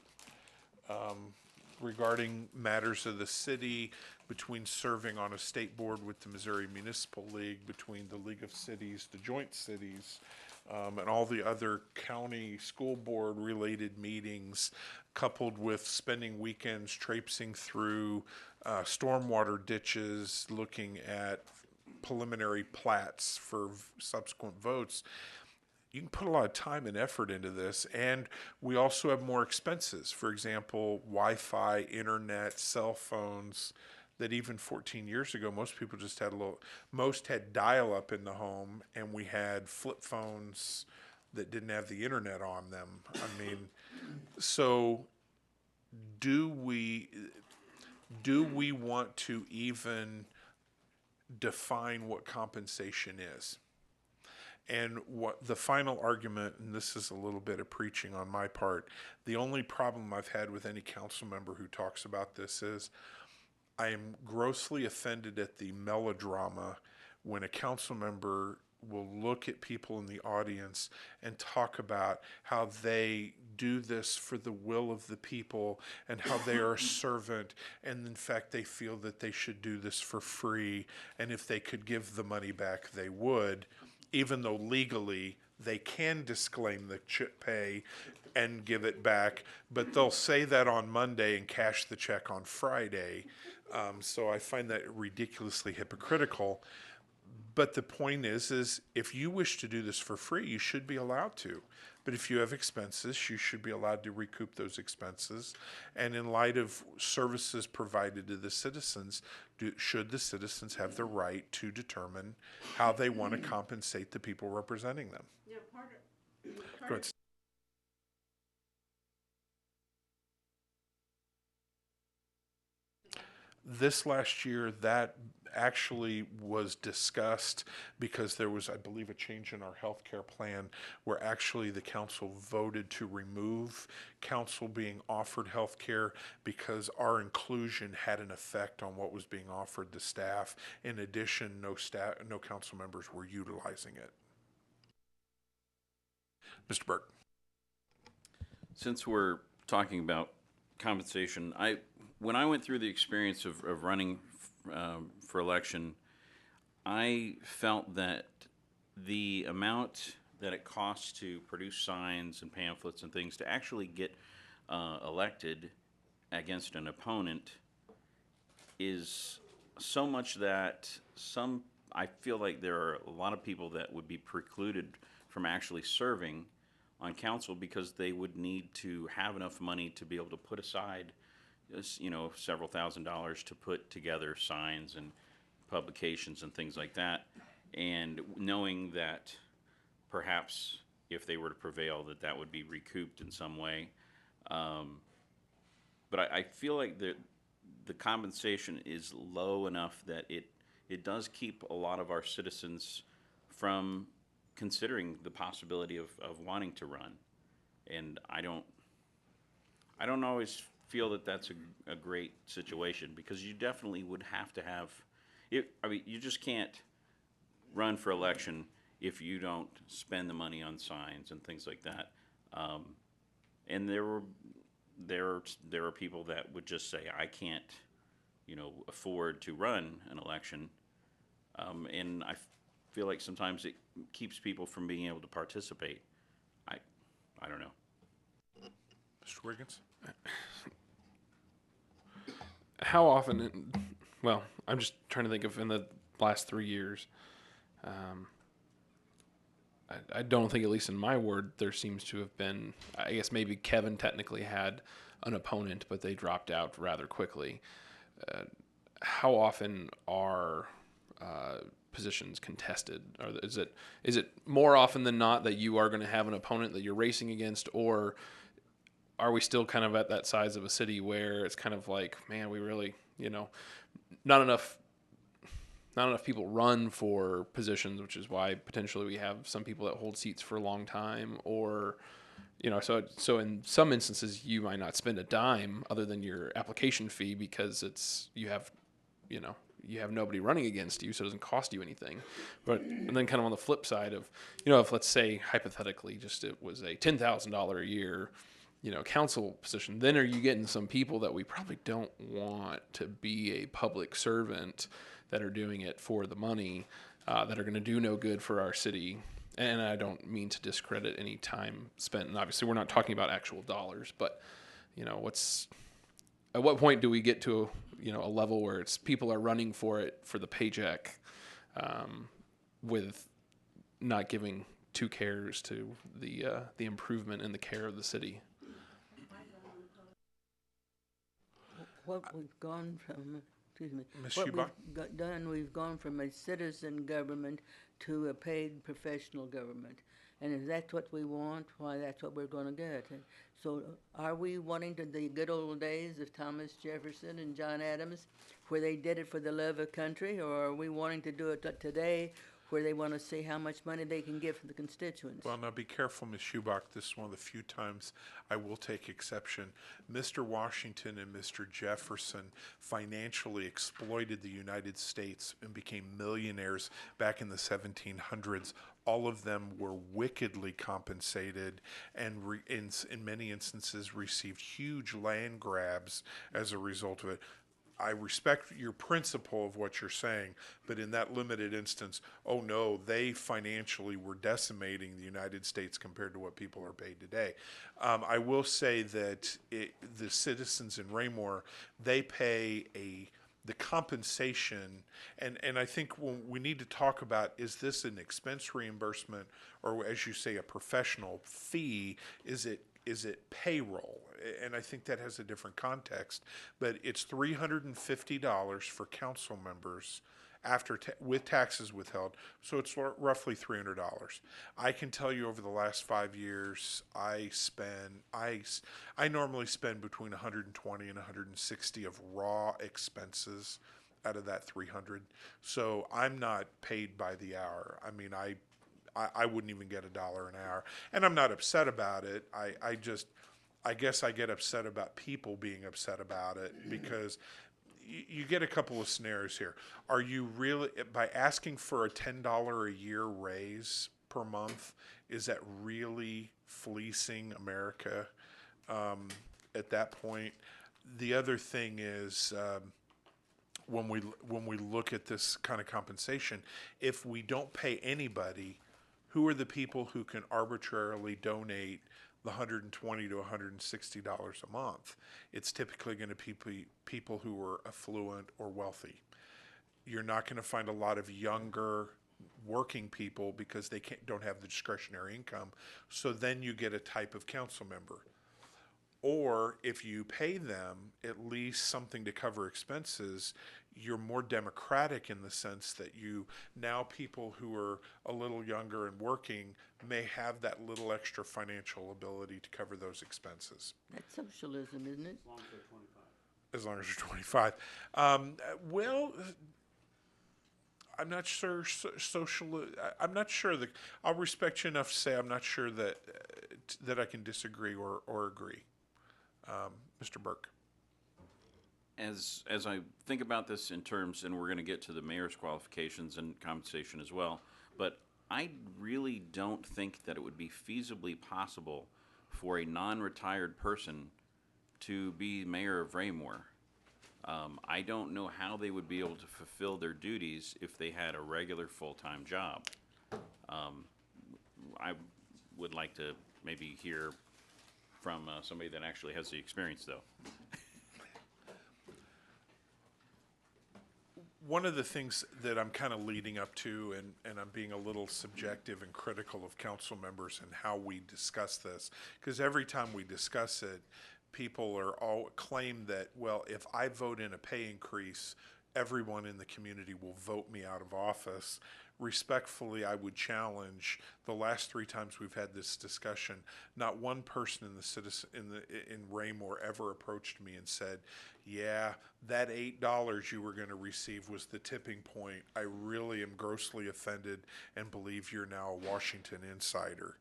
regarding matters of the city, between serving on a state board with the Missouri Municipal League, between the League of Cities, the Joint Cities, and all the other county school board related meetings, coupled with spending weekends traipsing through stormwater ditches, looking at preliminary plats for subsequent votes. You can put a lot of time and effort into this, and we also have more expenses. For example, Wi-Fi, internet, cell phones, that even 14 years ago, most people just had most had dial-up in the home, and we had flip phones that didn't have the internet on them. I mean, so do we want to even define what compensation is? And what the final argument, and this is a little bit of preaching on my part, the only problem I've had with any council member who talks about this is I am grossly offended at the melodrama when a council member will look at people in the audience and talk about how they do this for the will of the people and how they are a servant, and in fact they feel that they should do this for free, and if they could give the money back they would, even though legally they can disclaim the pay and give it back, but they'll say that on Monday and cash the check on Friday. So I find that ridiculously hypocritical. But the point is if you wish to do this for free, you should be allowed to. But if you have expenses, you should be allowed to recoup those expenses. And in light of services provided to the citizens, should the citizens have the right to determine how they want to compensate the people representing them? Yeah, Go ahead. This last year, that actually was discussed because there was, I believe, a change in our health care plan where actually the council voted to remove council being offered health care because our inclusion had an effect on what was being offered to staff. In addition, no council members were utilizing it. Mr. Burke. Since we're talking about compensation, when I went through the experience of running for election, I felt that the amount that it costs to produce signs and pamphlets and things to actually get elected against an opponent is so much that I feel like there are a lot of people that would be precluded from actually serving on council because they would need to have enough money to be able to put aside you know, several $1,000s to put together signs and publications and things like that. And knowing that perhaps if they were to prevail, that would be recouped in some way. But I feel like the compensation is low enough that it does keep a lot of our citizens from considering the possibility of wanting to run. And I don't always feel that that's a great situation, because you definitely would have to have it. I mean, you just can't run for election if you don't spend the money on signs and things like that. And there are people that would just say, I can't, you know, afford to run an election. And I feel like sometimes it keeps people from being able to participate. I don't know. Mr. Wiggins? How often, well, I'm just trying to think of in the last 3 years, I don't think, at least in my ward, there seems to have been, I guess maybe Kevin technically had an opponent, but they dropped out rather quickly. How often are positions contested? Or is it more often than not that you are going to have an opponent that you're racing against, or are we still kind of at that size of a city where it's kind of like, man, we really, you know, not enough people run for positions, which is why potentially we have some people that hold seats for a long time, or, you know, so in some instances you might not spend a dime other than your application fee, because you have nobody running against you, so it doesn't cost you anything. And then kind of on the flip side of, you know, if let's say hypothetically just it was a $10,000 a year, you know, council position, then are you getting some people that we probably don't want to be a public servant, that are doing it for the money, that are going to do no good for our city. And I don't mean to discredit any time spent, and obviously we're not talking about actual dollars, but, you know, at what point do we get to a level where it's people are running for it for the paycheck, with not giving two cares to the improvement and the care of the city? What we've gone from, excuse me, Ms. what Schubach? we've gone from a citizen government to a paid professional government. And if that's what we want, why, that's what we're gonna get. And so are we wanting the good old days of Thomas Jefferson and John Adams, where they did it for the love of country, or are we wanting to do it today, where they want to see how much money they can give for the constituents? Well, now be careful, Ms. Schubach. This is one of the few times I will take exception. Mr. Washington and Mr. Jefferson financially exploited the United States and became millionaires back in the 1700s. All of them were wickedly compensated and in many instances received huge land grabs as a result of it. I respect your principle of what you're saying, but in that limited instance, oh no, they financially were decimating the United States compared to what people are paid today. I will say that the citizens in Raymore, they pay the compensation, and I think we need to talk about, is this an expense reimbursement, or as you say, a professional fee? Is it payroll? And I think that has a different context, but it's $350 for council members with taxes withheld, so it's roughly $300. I can tell you over the last 5 years, I normally spend between 120 and 160 of raw expenses out of that 300. So I'm not paid by the hour. I mean, I wouldn't even get $1 an hour, and I'm not upset about it. I guess I get upset about people being upset about it, because you get a couple of scenarios here. Are you really, by asking for a $10 a year raise per month, is that really fleecing America at that point? The other thing is, when we look at this kind of compensation, if we don't pay anybody, who are the people who can arbitrarily donate the $120 to $160 a month? It's typically going to be people who are affluent or wealthy. You're not going to find a lot of younger working people, because they don't have the discretionary income. So then you get a type of council member. Or if you pay them at least something to cover expenses, you're more democratic in the sense that now people who are a little younger and working may have that little extra financial ability to cover those expenses. That's socialism, isn't it? As long as you're 25. Well, I'm not sure I'm not sure that, I'll respect you enough to say I'm not sure that I can disagree or agree. Mr. Burke. As I think about this in terms, and we're going to get to the mayor's qualifications and compensation as well, but I really don't think that it would be feasibly possible for a non-retired person to be mayor of Raymore. I don't know how they would be able to fulfill their duties if they had a regular full-time job. I would like to maybe hear from somebody that actually has the experience, though. One of the things that I'm kind of leading up to, and I'm being a little subjective and critical of council members and how we discuss this, because every time we discuss it, people are all claim that, well, if I vote in a pay increase, everyone in the community will vote me out of office. Respectfully, I would challenge the last 3 times we've had this discussion, not one person in Raymore ever approached me and said, yeah, that $8 you were going to receive was the tipping point. I really am grossly offended and believe you're now a Washington insider.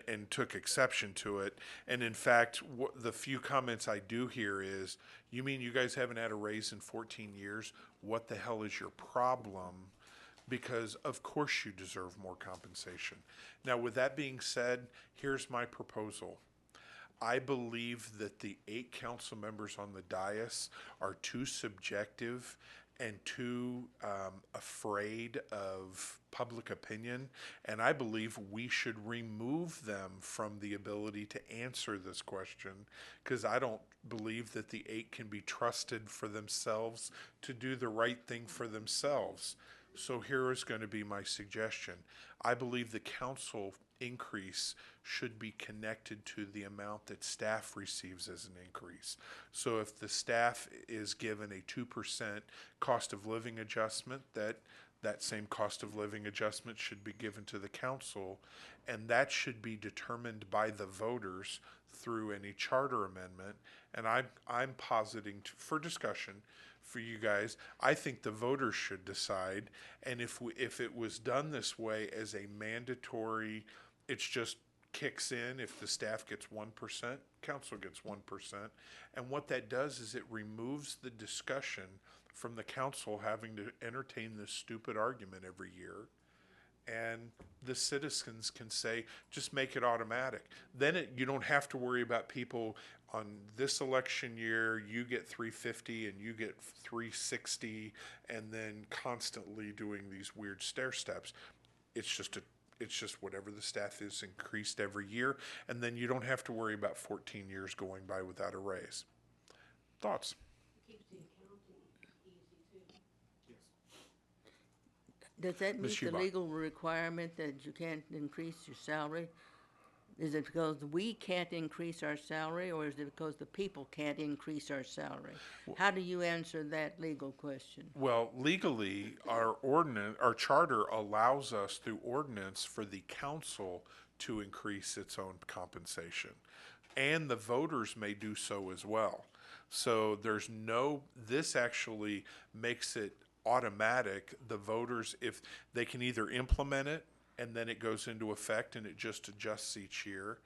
And took exception to it. And in fact, the few comments I do hear is, you mean you guys haven't had a raise in 14 years? What the hell is your problem? Because of course you deserve more compensation. Now, with that being said, here's my proposal. I believe that the 8 council members on the dais are too subjective and too afraid of public opinion, and I believe we should remove them from the ability to answer this question, because I don't believe that the 8 can be trusted for themselves to do the right thing for themselves. So here is going to be my suggestion. I believe the council increase should be connected to the amount that staff receives as an increase. So if the staff is given a 2% cost of living adjustment, that same cost of living adjustment should be given to the council, and that should be determined by the voters through any charter amendment. And I'm positing for discussion for you guys, I think the voters should decide. And if it was done this way as a mandatory, it's just kicks in. If the staff gets 1%, council gets 1%. And what that does is it removes the discussion from the council having to entertain this stupid argument every year. And the citizens can say, just make it automatic. Then you don't have to worry about people on this election year, you get 350 and you get 360, and then constantly doing these weird stair steps. It's just whatever the staff is increased every year, and then you don't have to worry about 14 years going by without a raise. Thoughts? Keeps the accounting easy too. Does that Ms. meet the Schubach. legal requirement that you can't increase your salary? Is it because we can't increase our salary, or is it because the people can't increase our salary? How do you answer that legal question? Well, legally, our charter allows us through ordinance for the council to increase its own compensation. And the voters may do so as well. So this actually makes it automatic. The voters, if they can either implement it and then it goes into effect and it just adjusts each year,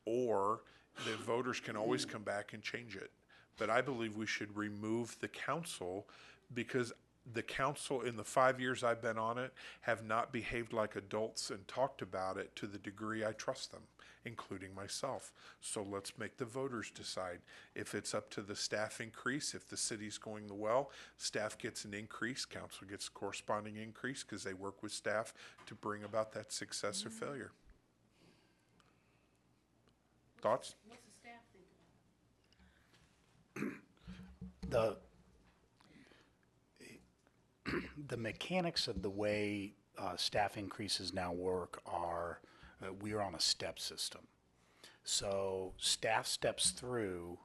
or the voters can always come back and change it. But I believe we should remove the council, because the council, in the 5 years I've been on it, have not behaved like adults and talked about it to the degree I trust them, including myself. So let's make the voters decide. If it's up to the staff increase, if the city's going well, staff gets an increase, council gets a corresponding increase, because they work with staff to bring about that success or failure. Thoughts? What's the staff think about it? The mechanics of the way staff increases now work are, we are on a step system. So staff steps through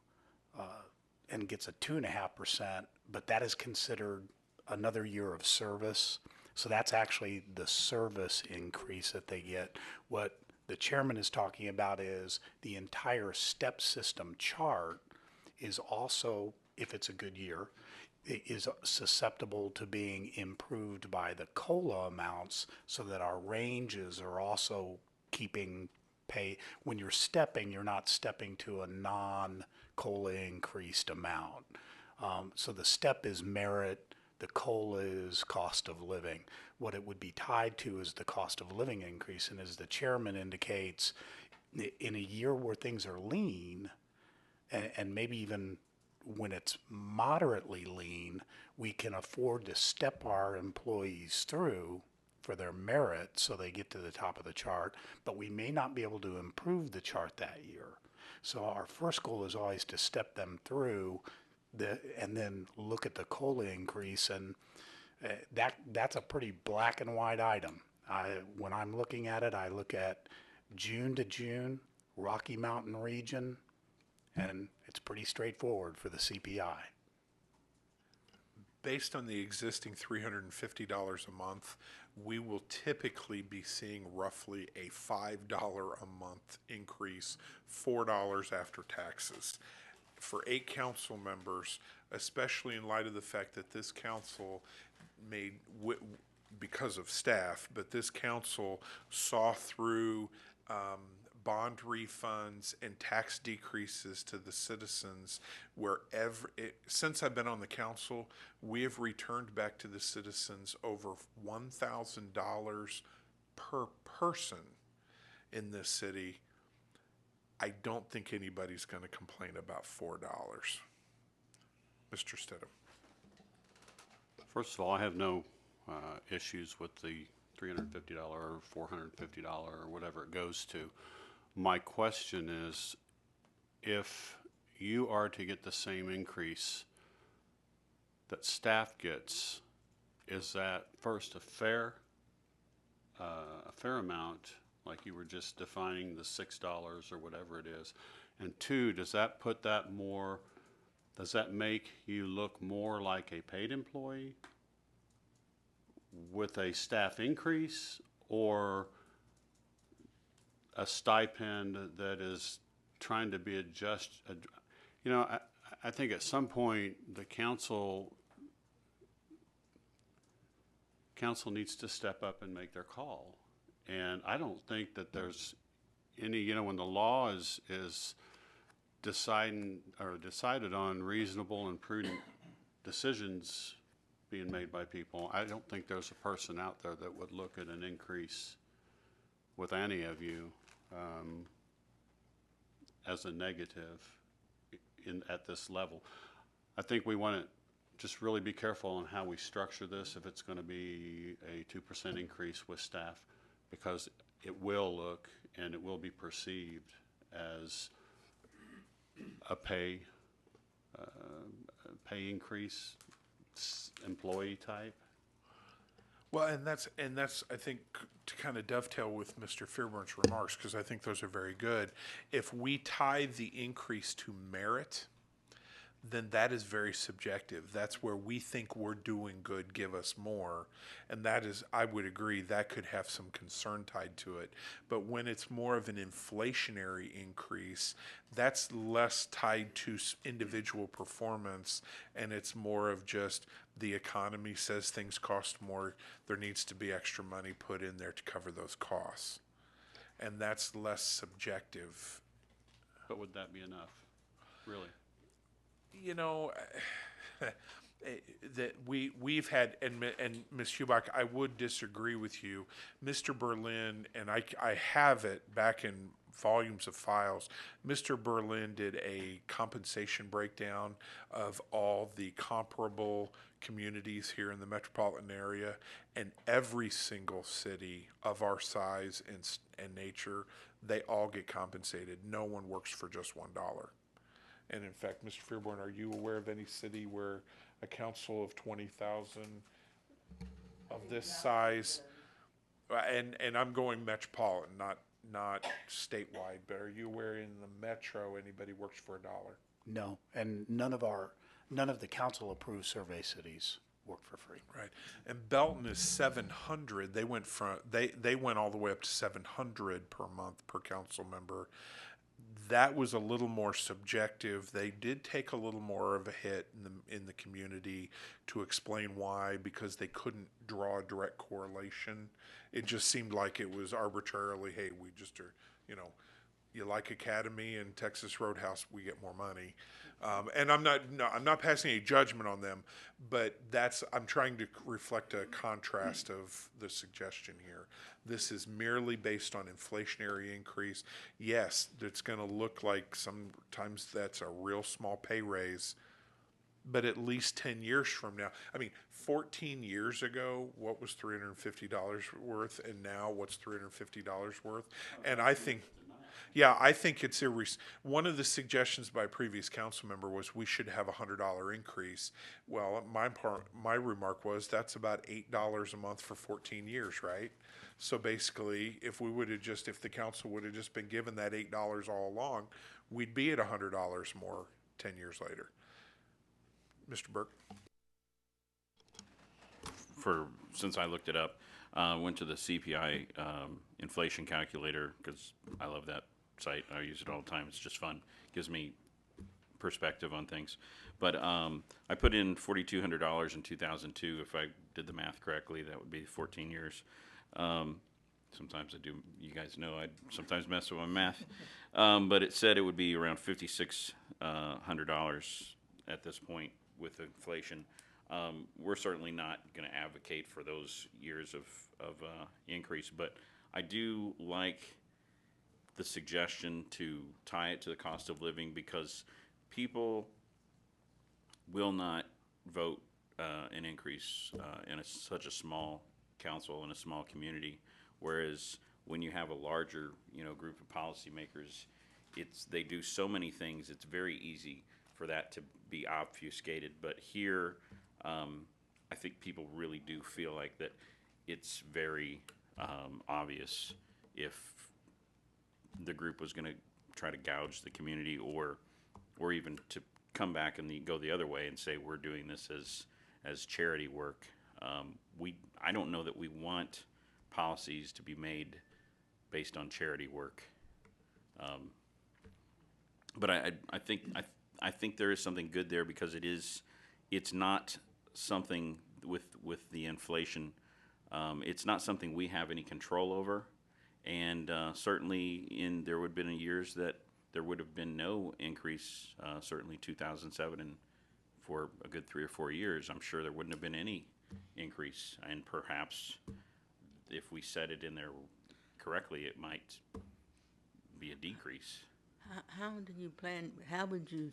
and gets a 2.5%, but that is considered another year of service. So that's actually the service increase that they get. What the chairman is talking about is the entire step system chart is also, if it's a good year, is susceptible to being improved by the COLA amounts so that our ranges are also keeping pay. When you're stepping, you're not stepping to a non-COLA increased amount. So the step is merit, the COLA is cost of living. What it would be tied to is the cost of living increase. And as the chairman indicates, in a year where things are lean, and maybe even when it's moderately lean, we can afford to step our employees through for their merit so they get to the top of the chart, but we may not be able to improve the chart that year. So our first goal is always to step them through and then look at the COLA increase, and that's a pretty black and white item. When I'm looking at it, I look at June to June, Rocky Mountain region, and it's pretty straightforward for the CPI. Based on the existing $350 a month, we will typically be seeing roughly a $5 a month increase, $4 after taxes. For 8 council members, especially in light of the fact that this council made, because of staff, but this council saw through bond refunds and tax decreases to the citizens since I've been on the council, we have returned back to the citizens over $1,000 per person in this city. I don't think anybody's going to complain about $4. Mr. Stidham. First of all, I have no issues with the $350 or $450 or whatever it goes to. My question is, if you are to get the same increase that staff gets, is that first a fair amount, like you were just defining the $6 or whatever it is? And 2, does that make you look more like a paid employee with a staff increase, or a stipend that is trying to be I think at some point the council needs to step up and make their call. And I don't think that there's any, when the law is decided on reasonable and prudent decisions being made by people, I don't think there's a person out there that would look at an increase with any of you as a negative at this level. I think we want to just really be careful on how we structure this, if it's going to be a 2% increase with staff, because it will look and it will be perceived as a pay increase, employee type. Well, and that's I think, to kind of dovetail with Mr. Fearburn's remarks, because I think those are very good. If we tie the increase to merit, then that is very subjective. That's where we think we're doing good, give us more. And that is, I would agree, that could have some concern tied to it. But when it's more of an inflationary increase, that's less tied to individual performance, and it's more of just the economy says things cost more, there needs to be extra money put in there to cover those costs. And that's less subjective. But would that be enough, really? That we've had, and Ms. Hubach, I would disagree with you. Mr. Berlin, and I have it back in volumes of files. Mr. Berlin did a compensation breakdown of all the comparable communities here in the metropolitan area, and every single city of our size and nature, they all get compensated. No one works for just $1. And in fact, Mr. Fearborn, are you aware of any city where a council of 20,000 of this size, and I'm going metropolitan, not statewide, but are you aware in the metro, anybody works for $1? No, and none of the council-approved survey cities work for free. Right, and Belton is 700. They went they went all the way up to 700 per month per council member. That was a little more subjective. They did take a little more of a hit in the community to explain why, because they couldn't draw a direct correlation. It just seemed like it was arbitrarily, hey, we just are, you like Academy and Texas Roadhouse, we get more money. And I'm not passing any judgment on them, but I'm trying to reflect a contrast of the suggestion here. This is merely based on inflationary increase. Yes, it's going to look like sometimes that's a real small pay raise, but at least 10 years from now, 14 years ago, what was $350 worth, and now what's $350 worth? And I think it's one of the suggestions by a previous council member was we should have a $100 increase. Well, my remark was that's about $8 a month for 14 years, right? So basically, if the council would have just been given that $8 all along, we'd be at $100 more 10 years later. Mr. Burke? Since I looked it up, went to the CPI inflation calculator, because I love that site. I use it all the time. It's just fun. Gives me perspective on things. But I put in $4,200 in 2002. If I did the math correctly, that would be 14 years. Sometimes I do. You guys know I sometimes mess with my math. But it said it would be around $5,600 at this point with inflation. We're certainly not going to advocate for those years of increase, but I do like the suggestion to tie it to the cost of living, because people will not vote an increase in such a small council in a small community, whereas when you have a larger group of policymakers, they do so many things, it's very easy for that to be obfuscated. But here, I think people really do feel like that it's very obvious if the group was going to try to gouge the community, or even to come back and go the other way and say we're doing this as charity work. I don't know that we want policies to be made based on charity work. But I think there is something good there, because it's not something with the inflation. It's not something we have any control over, and certainly there would have been years that there would have been no increase. Certainly 2007, and for a good 3 or 4 years, I'm sure there wouldn't have been any increase. And perhaps if we set it in there correctly, it might be a decrease. How would you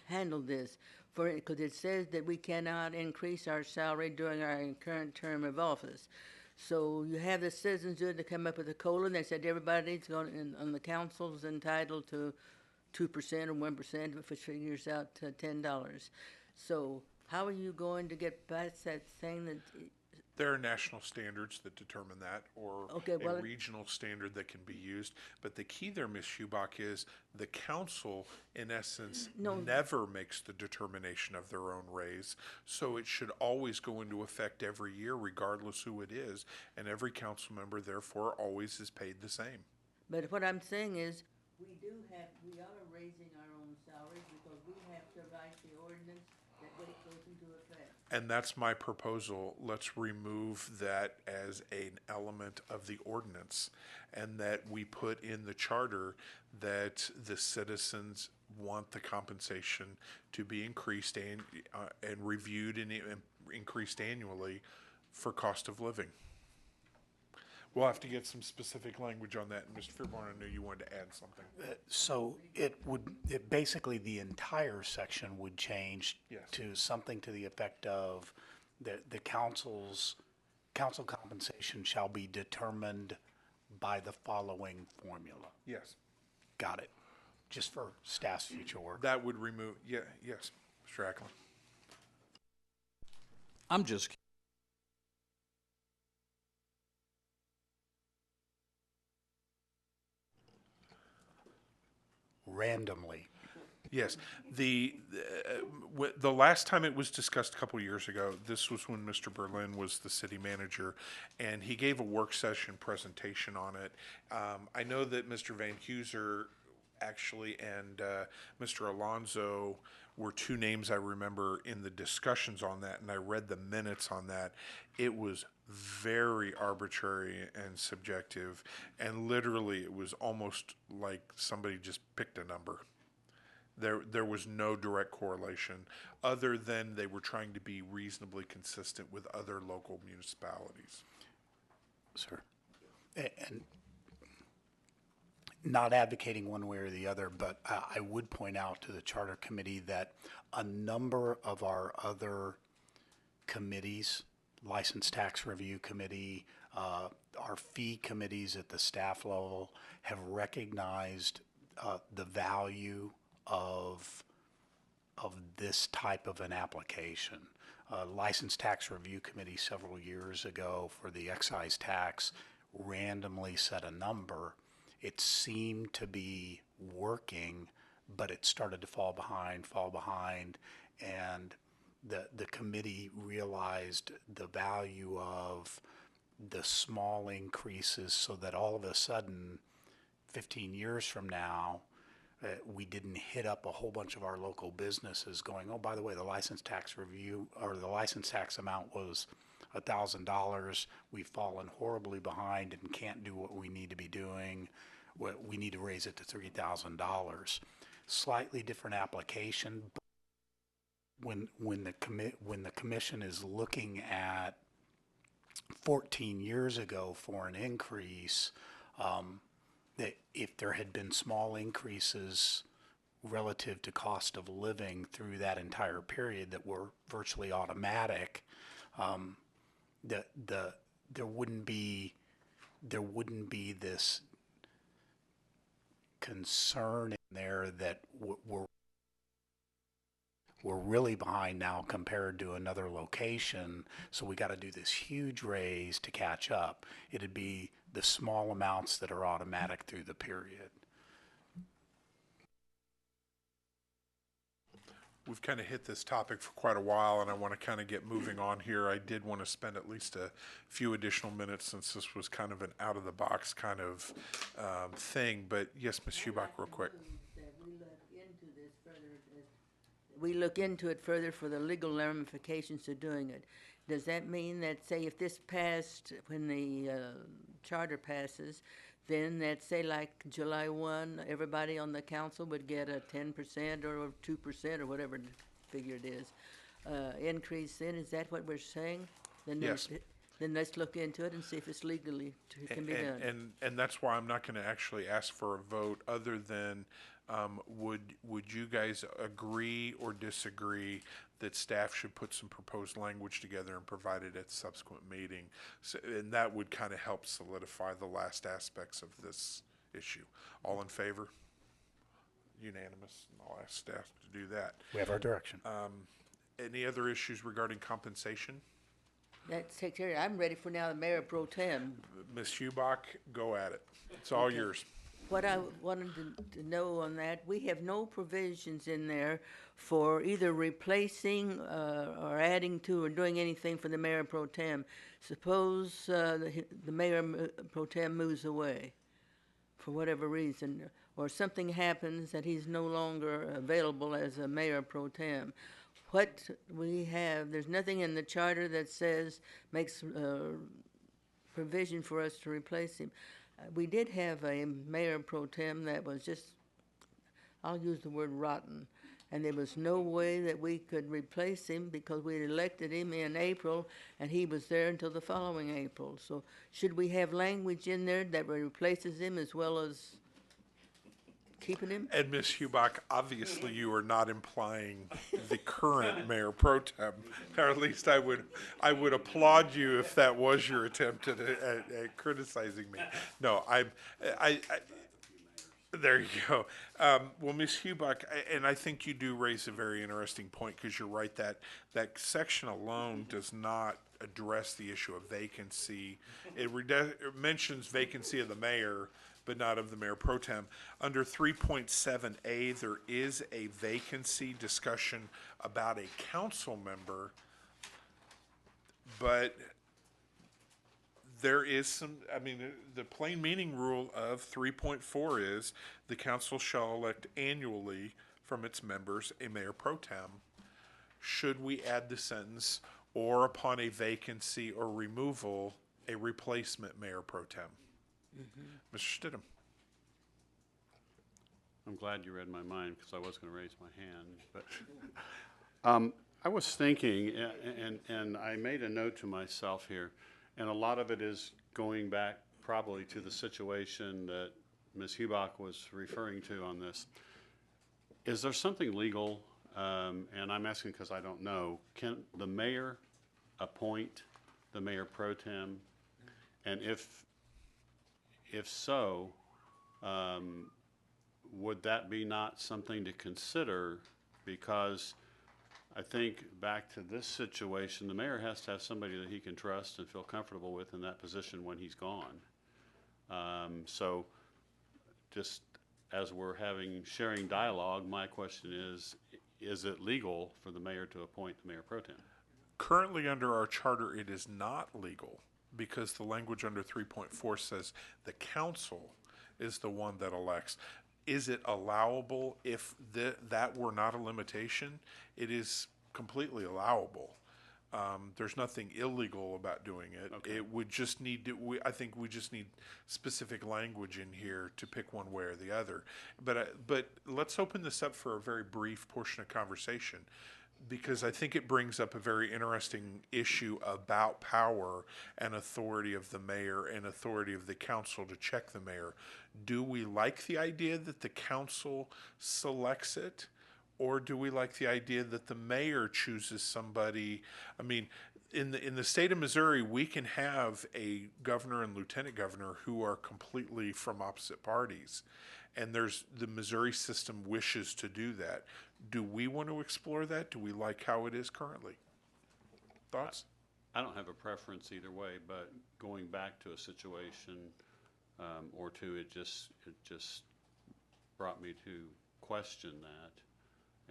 handle this? Because it says that we cannot increase our salary during our current term of office. So you have the citizens to come up with a COLA, and they said everybody's on the council's entitled to 2% or 1%, if it figures out to $10. So how are you going to get past that thing that? There are national standards that determine that, or a regional standard that can be used. But the key there, Ms. Schubach, is the council, in essence, never makes the determination of their own raise. So it should always go into effect every year, regardless who it is. And every council member, therefore, always is paid the same. But what I'm saying is, we are raising our own salaries, because we have to write the ordinance that when it goes into effect. And that's my proposal. Let's remove that as an element of the ordinance, and that we put in the charter that the citizens want the compensation to be increased and reviewed and increased annually for cost of living. We'll have to get some specific language on that. And Mr. Fairborn, I knew you wanted to add something. So basically the entire section would change to something to the effect of the council compensation shall be determined by the following formula. Yes. Got it. Just for staff's future work. That would remove, yes, Mr. Ackland. I'm just randomly. Yes, the last time it was discussed a couple years ago, this was when Mr. Berlin was the city manager, and he gave a work session presentation on it. I know that Mr. Van Huser actually and Mr. Alonso were two names I remember in the discussions on that, and I read the minutes on that. It was very arbitrary and subjective, and literally it was almost like somebody just picked a number. There was no direct correlation, other than they were trying to be reasonably consistent with other local municipalities. Sir. And not advocating one way or the other, but I would point out to the Charter Committee that a number of our other committees, License Tax Review Committee, our fee committees at the staff level, have recognized the value of this type of an application. License Tax Review Committee several years ago for the excise tax randomly set a number. It seemed to be working, but it started to fall behind, and the committee realized the value of the small increases, so that all of a sudden, 15 years from now, we didn't hit up a whole bunch of our local businesses going, oh, by the way, the license tax review or the license tax amount was $1,000. We've fallen horribly behind and can't do what we need to be doing. We need to raise it to $3,000. Slightly different application. When the commission is looking at 14 years ago for an increase, that if there had been small increases relative to cost of living through that entire period that were virtually automatic, there wouldn't be this concern in there that we're really behind now compared to another location, so we got to do this huge raise to catch up. It'd be the small amounts that are automatic through the period. We've kind of hit this topic for quite a while, and I want to kind of get moving on here. I did want to spend at least a few additional minutes, since this was kind of an out-of-the-box kind of thing. But yes, Ms. Hubach, real quick. We look into it further for the legal ramifications of doing it. Does that mean that, say, if this passed, when the charter passes, then that, say, like July 1, everybody on the council would get a 10% or 2% or whatever the figure it is, increase then? Is that what we're saying? Then Yes. Then let's look into it and see if it's legally can be done. And that's why I'm not going to actually ask for a vote, other than would you guys agree or disagree that staff should put some proposed language together and provide it at the subsequent meeting? So, and that would kind of help solidify the last aspects of this issue. All in favor? Unanimous. I'll ask staff to do that. We have our direction. Any other issues regarding compensation? That's take care. I'm ready for now the mayor pro tem. Ms. Hubach, go at it. It's all yours. What I wanted to know on that, we have no provisions in there for either replacing or adding to or doing anything for the mayor pro tem. Suppose the mayor pro tem moves away for whatever reason, or something happens that he's no longer available as a mayor pro tem. What we have, there's nothing in the charter that says, makes provision for us to replace him. We did have a mayor pro tem that was just, I'll use the word rotten, and there was no way that we could replace him because we elected him in April, and he was there until the following April. So should we have language in there that replaces him as well as keeping him? And Ms. Hubach, obviously you are not implying the current mayor pro tem, or at least I would applaud you if that was your attempt at criticizing me. No, there you go. Well, Ms. Hubach, and I think you do raise a very interesting point, because you're right that section alone does not address the issue of vacancy. It mentions vacancy of the mayor, but not of the mayor pro tem. Under 3.7A, there is a vacancy discussion about a council member, but there is some, I mean, the plain meaning rule of 3.4 is the council shall elect annually from its members a mayor pro tem. Should we add the sentence, or upon a vacancy or removal, a replacement mayor pro tem? Mr. Stidham. I'm glad you read my mind because I was going to raise my hand, but I was thinking, and I made a note to myself here, and a lot of it is going back probably to the situation that Ms. Hubach was referring to on this. Is there something legal, and I'm asking because I don't know, can the mayor appoint the mayor pro tem? And if so, would that be not something to consider? Because I think back to this situation, the mayor has to have somebody that he can trust and feel comfortable with in that position when he's gone. So just as we're sharing dialogue, my question is it legal for the mayor to appoint the mayor pro tem? Currently, under our charter, it is not legal because the language under 3.4 says the council is the one that elects. Is it allowable if that were not a limitation? It is completely allowable. There's nothing illegal about doing it. Okay. It would just need to, I think we just need specific language in here to pick one way or the other. But let's open this up for a very brief portion of conversation, because I think it brings up a very interesting issue about power and authority of the mayor and authority of the council to check the mayor. Do we like the idea that the council selects it? Or do we like the idea that the mayor chooses somebody? I mean, in the state of Missouri, we can have a governor and lieutenant governor who are completely from opposite parties. And the Missouri system wishes to do that. Do we want to explore that? Do we like how it is currently? Thoughts? I don't have a preference either way, but going back to a situation or two, it just brought me to question that.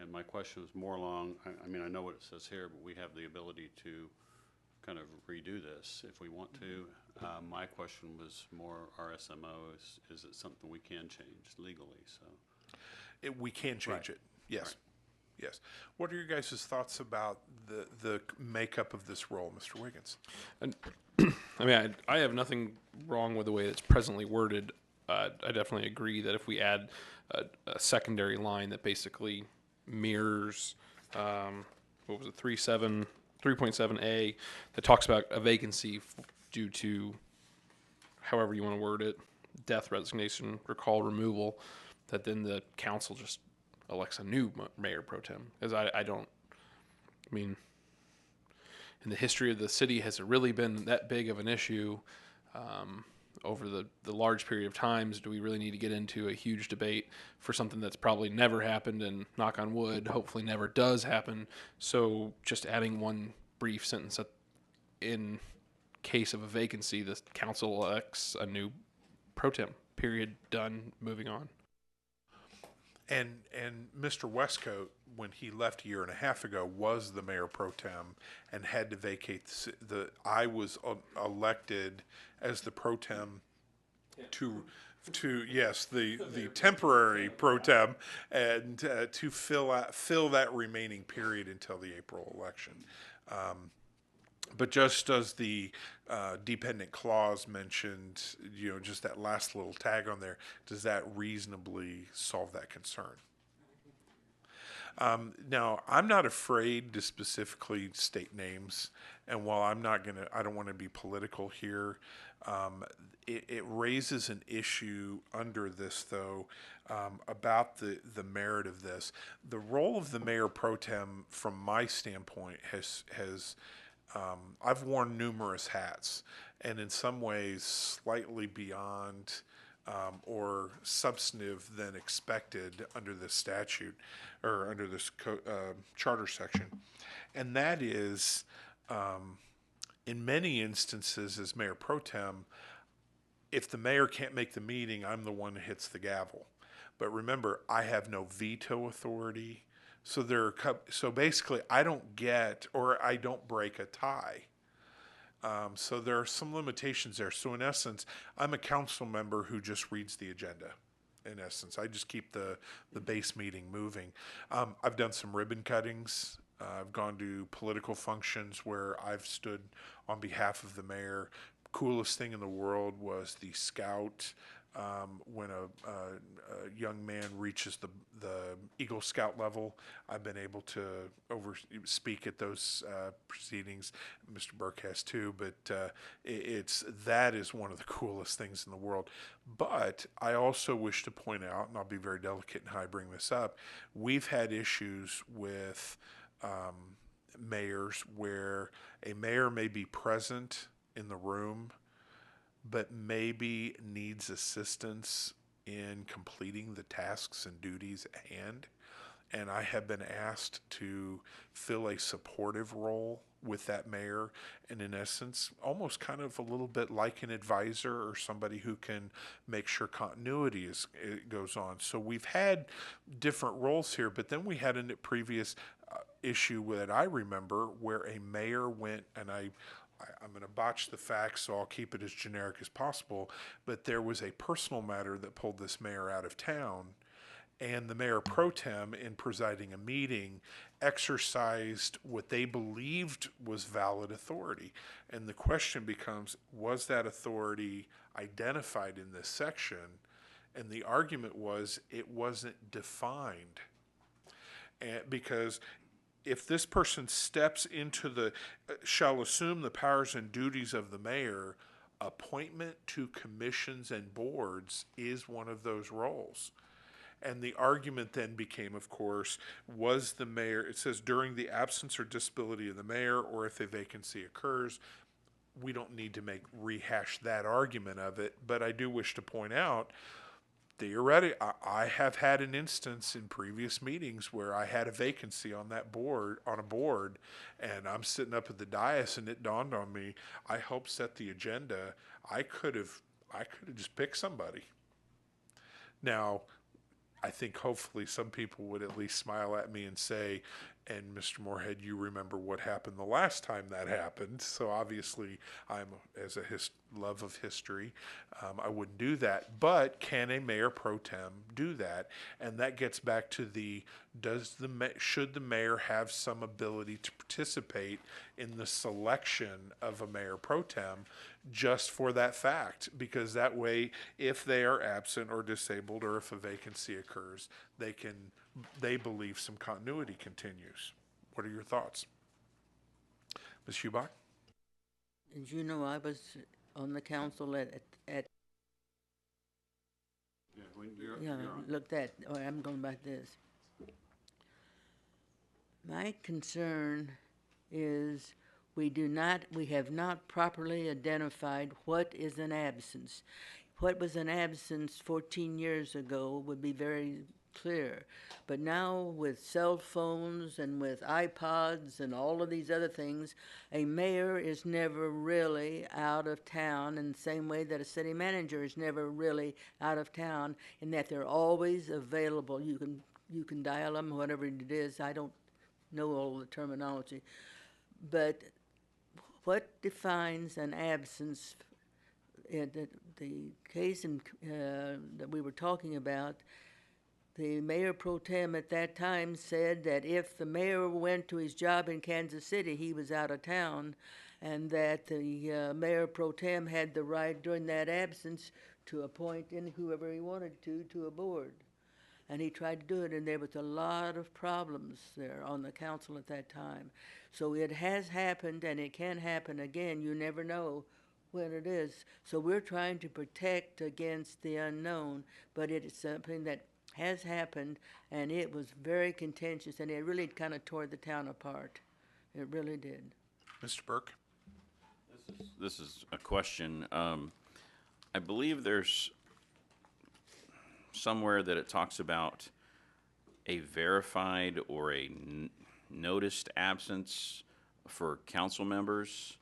And my question was more along, I mean, I know what it says here, but we have the ability to kind of redo this if we want to. My question was more RSMO, is it something we can change legally, so. We can change it, yes. Yes. What are your guys' thoughts about the makeup of this role, Mr. Wiggins? And I mean, I have nothing wrong with the way it's presently worded. I definitely agree that if we add a secondary line that basically mirrors, what was it, 3.7A, that talks about a vacancy due to, however you want to word it, death, resignation, recall, removal, that then the council just elects a new mayor pro tem. Because I mean, in the history of the city, has it really been that big of an issue over the large period of times? Do we really need to get into a huge debate for something that's probably never happened, and knock on wood, hopefully never does happen? So just adding one brief sentence in case of a vacancy, the council elects a new pro tem, period, done, moving on. And Mr. Westcoat, when he left a year and a half ago, was the mayor pro tem and had to vacate I was elected as the pro tem to yes, the temporary pro tem, and to fill that remaining period until the April election. But just as the dependent clause mentioned, just that last little tag on there, does that reasonably solve that concern? Now, I'm not afraid to specifically state names, and while I don't want to be political here, it raises an issue under this, though, about the merit of this. The role of the mayor pro tem, from my standpoint, has I've worn numerous hats, and in some ways slightly beyond or substantive than expected under this statute or under this charter section. And that is, in many instances as mayor pro tem, if the mayor can't make the meeting, I'm the one that hits the gavel. But remember, I have no veto authority. So so basically I don't get, or I don't break a tie. So there are some limitations there. So in essence, I'm a council member who just reads the agenda. In essence, I just keep the base meeting moving. I've done some ribbon cuttings. I've gone to political functions where I've stood on behalf of the mayor. Coolest thing in the world was the scout. When a young man reaches the Eagle Scout level, I've been able to speak at those proceedings. Mr. Burke has too, but that is one of the coolest things in the world. But I also wish to point out, and I'll be very delicate in how I bring this up, we've had issues with mayors where a mayor may be present in the room but maybe needs assistance in completing the tasks and duties at hand. And I have been asked to fill a supportive role with that mayor, and in essence, almost kind of a little bit like an advisor or somebody who can make sure continuity goes on. So we've had different roles here, but then we had a previous issue that I remember where a mayor went, and I'm going to botch the facts, so I'll keep it as generic as possible, but there was a personal matter that pulled this mayor out of town, and the mayor pro tem, in presiding a meeting, exercised what they believed was valid authority. And the question becomes, was that authority identified in this section? And the argument was it wasn't defined. And because if this person steps into shall assume the powers and duties of the mayor, appointment to commissions and boards is one of those roles. And the argument then became, of course, was the mayor, it says during the absence or disability of the mayor, or if a vacancy occurs. We don't need to rehash that argument of it, but I do wish to point out, theoretically, I have had an instance in previous meetings where I had a vacancy on a board, and I'm sitting up at the dais, and it dawned on me, I helped set the agenda. I could have just picked somebody. Now, I think hopefully some people would at least smile at me and say, and Mr. Moorhead, you remember what happened the last time that happened. So obviously, as a love of history, I wouldn't do that. But can a mayor pro tem do that? And that gets back to should the mayor have some ability to participate in the selection of a mayor pro tem just for that fact? Because that way, if they are absent or disabled, or if a vacancy occurs, they believe some continuity continues. What are your thoughts? Ms. Hubach? As you know, I was on the council at I'm going about this. My concern is we have not properly identified what is an absence. What was an absence 14 years ago would be very clear. But now with cell phones and with iPods and all of these other things, a mayor is never really out of town in the same way that a city manager is never really out of town, in that they're always available. You can dial them, whatever it is. I don't know all the terminology. But what defines an absence? The case that we were talking about, the mayor pro tem at that time said that if the mayor went to his job in Kansas City, he was out of town, and that the mayor pro tem had the right during that absence to appoint whoever he wanted to a board. And he tried to do it, and there was a lot of problems there on the council at that time. So it has happened, and it can happen again. You never know when it is. So we're trying to protect against the unknown, but it is something that has happened, and it was very contentious, and it really kind of tore the town apart. It really did. Mr. Burke? This is a question. I believe there's somewhere that it talks about a verified or a noticed absence for council members.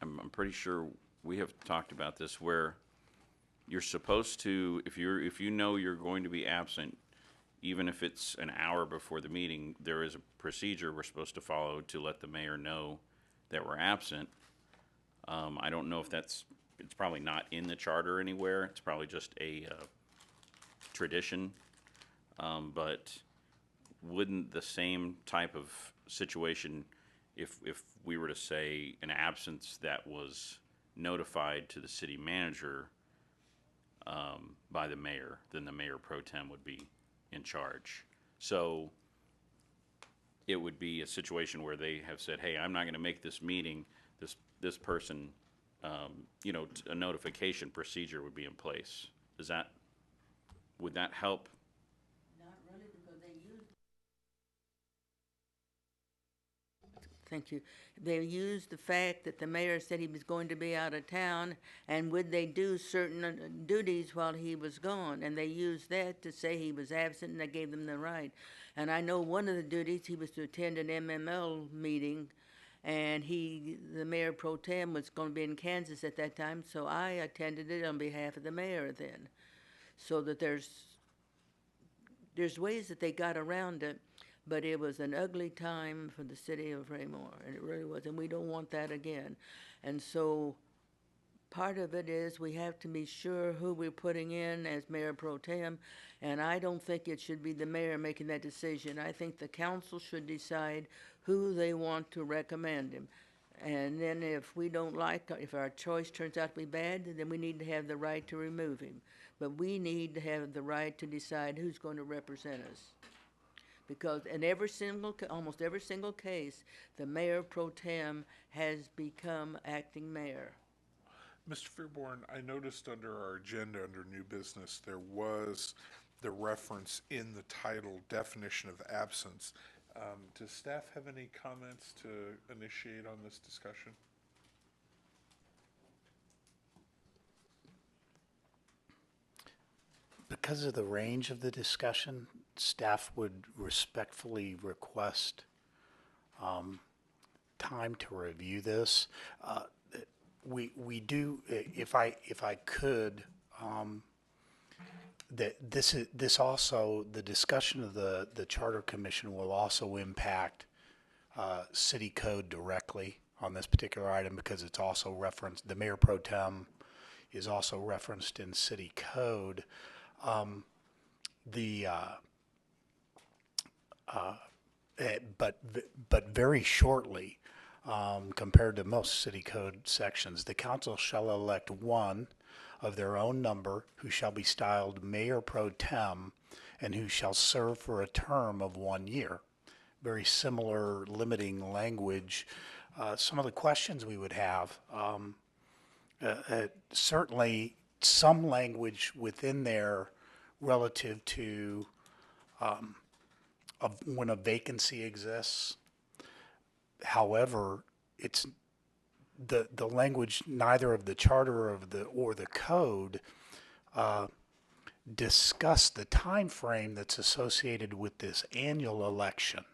I'm pretty sure we have talked about this, where you're supposed to, if you know you're going to be absent, even if it's an hour before the meeting, there is a procedure we're supposed to follow to let the mayor know that we're absent. I don't know if it's probably not in the charter anywhere. It's probably just a tradition. But wouldn't the same type of situation, if we were to say an absence that was notified to the city manager by the mayor, then the mayor pro tem would be in charge. So it would be a situation where they have said, hey, I'm not going to make this meeting. This person, a notification procedure would be in place. Would that help? Not really, because they use. Thank you. They used the fact that the mayor said he was going to be out of town, and would they do certain duties while he was gone? And they used that to say he was absent, and they gave them the right. And I know one of the duties, he was to attend an MML meeting, and the mayor pro tem was going to be in Kansas at that time, so I attended it on behalf of the mayor then. So that there's ways that they got around it, but it was an ugly time for the city of Raymore, and it really was, and we don't want that again. And so part of it is we have to be sure who we're putting in as mayor pro tem, and I don't think it should be the mayor making that decision. I think the council should decide who they want to recommend him. And then if we don't like, if our choice turns out to be bad, then we need to have the right to remove him. But we need to have the right to decide who's going to represent us. Because in almost every single case, the mayor pro tem has become acting mayor. Mr. Fairborn, I noticed under our agenda, under new business, there was the reference in the title definition of absence. Does staff have any comments to initiate on this discussion? Because of the range of the discussion, staff would respectfully request time to review this. We do, if I could, that this also, the discussion of the Charter Commission will also impact city code directly on this particular item, because it's also referenced, the mayor pro tem is also referenced in city code. But very shortly, compared to most city code sections, the council shall elect one of their own number who shall be styled mayor pro tem and who shall serve for a term of 1 year. Very similar limiting language. Some of the questions we would have, certainly some language within there relative to of when a vacancy exists. However, it's the language, neither of the charter or the code discuss the time frame that's associated with this annual election.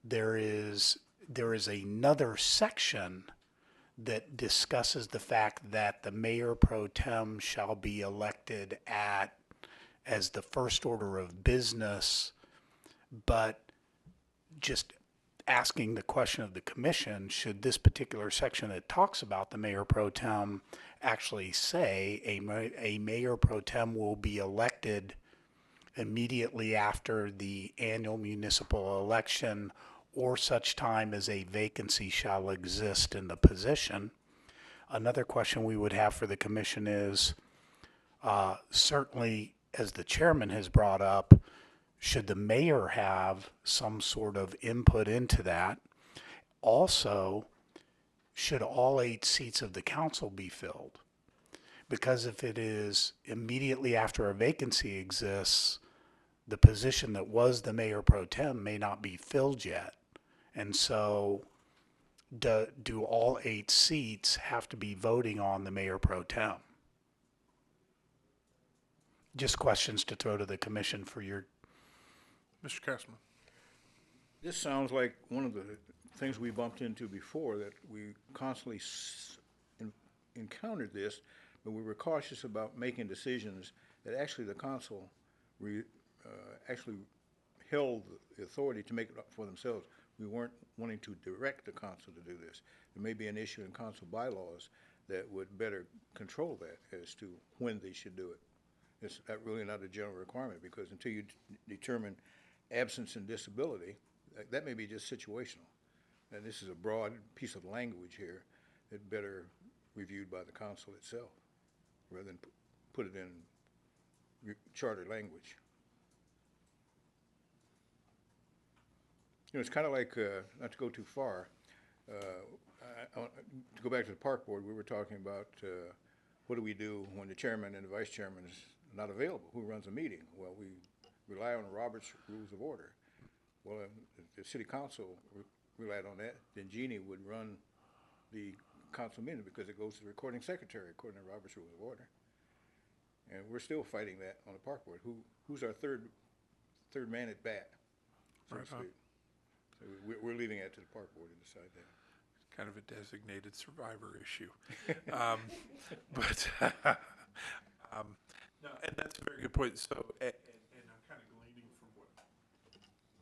There is another section that discusses the fact that the mayor pro tem shall be elected as the first order of business, but just asking the question of the commission, should this particular section that talks about the mayor pro tem actually say a mayor pro tem will be elected immediately after the annual municipal election or such time as a vacancy shall exist in the position? Another question we would have for the commission is, certainly as the chairman has brought up, should the mayor have some sort of input into that? Also, should all 8 seats of the council be filled? Because if it is immediately after a vacancy exists, the position that was the mayor pro tem may not be filled yet. And so do all 8 seats have to be voting on the mayor pro tem? Just questions to throw to the commission for your. Mr. Castman? This sounds like one of the things we bumped into before, that we constantly encountered this, but we were cautious about making decisions that actually the council actually held the authority to make it up for themselves. We weren't wanting to direct the council to do this. There may be an issue in council bylaws that would better control that as to when they should do it. It's really not a general requirement, because until you determine absence and disability, that may be just situational. And this is a broad piece of language here that better reviewed by the council itself, rather than put it in charter language. You know, it's kind of like, not to go too far, to go back to the park board, we were talking about what do we do when the chairman and the vice chairman is not available? Who runs a meeting? Well, we rely on Robert's Rules of Order. Well, if the city council relied on that, then Jeannie would run the council meeting, because it goes to the recording secretary according to Robert's Rules of Order. And we're still fighting that on the park board. Who's our third man at bat, so to speak? So we're leaving that to the park board to decide that. Kind of a designated survivor issue. But, no, and that's a very good point. So, and I'm kind of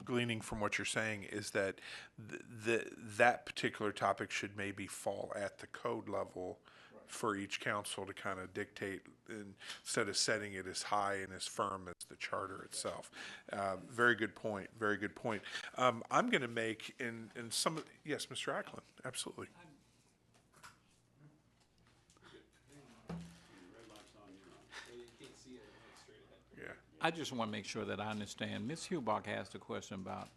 gleaning from what you're saying is that that particular topic should maybe fall at the code level for each council to kind of dictate, instead of setting it as high and as firm as the charter itself. Very good point. Very good point. I'm going to make in some. Yes, Mr. Ackland, absolutely. Yeah. I just want to make sure that I understand. Ms. Hubach asked a question about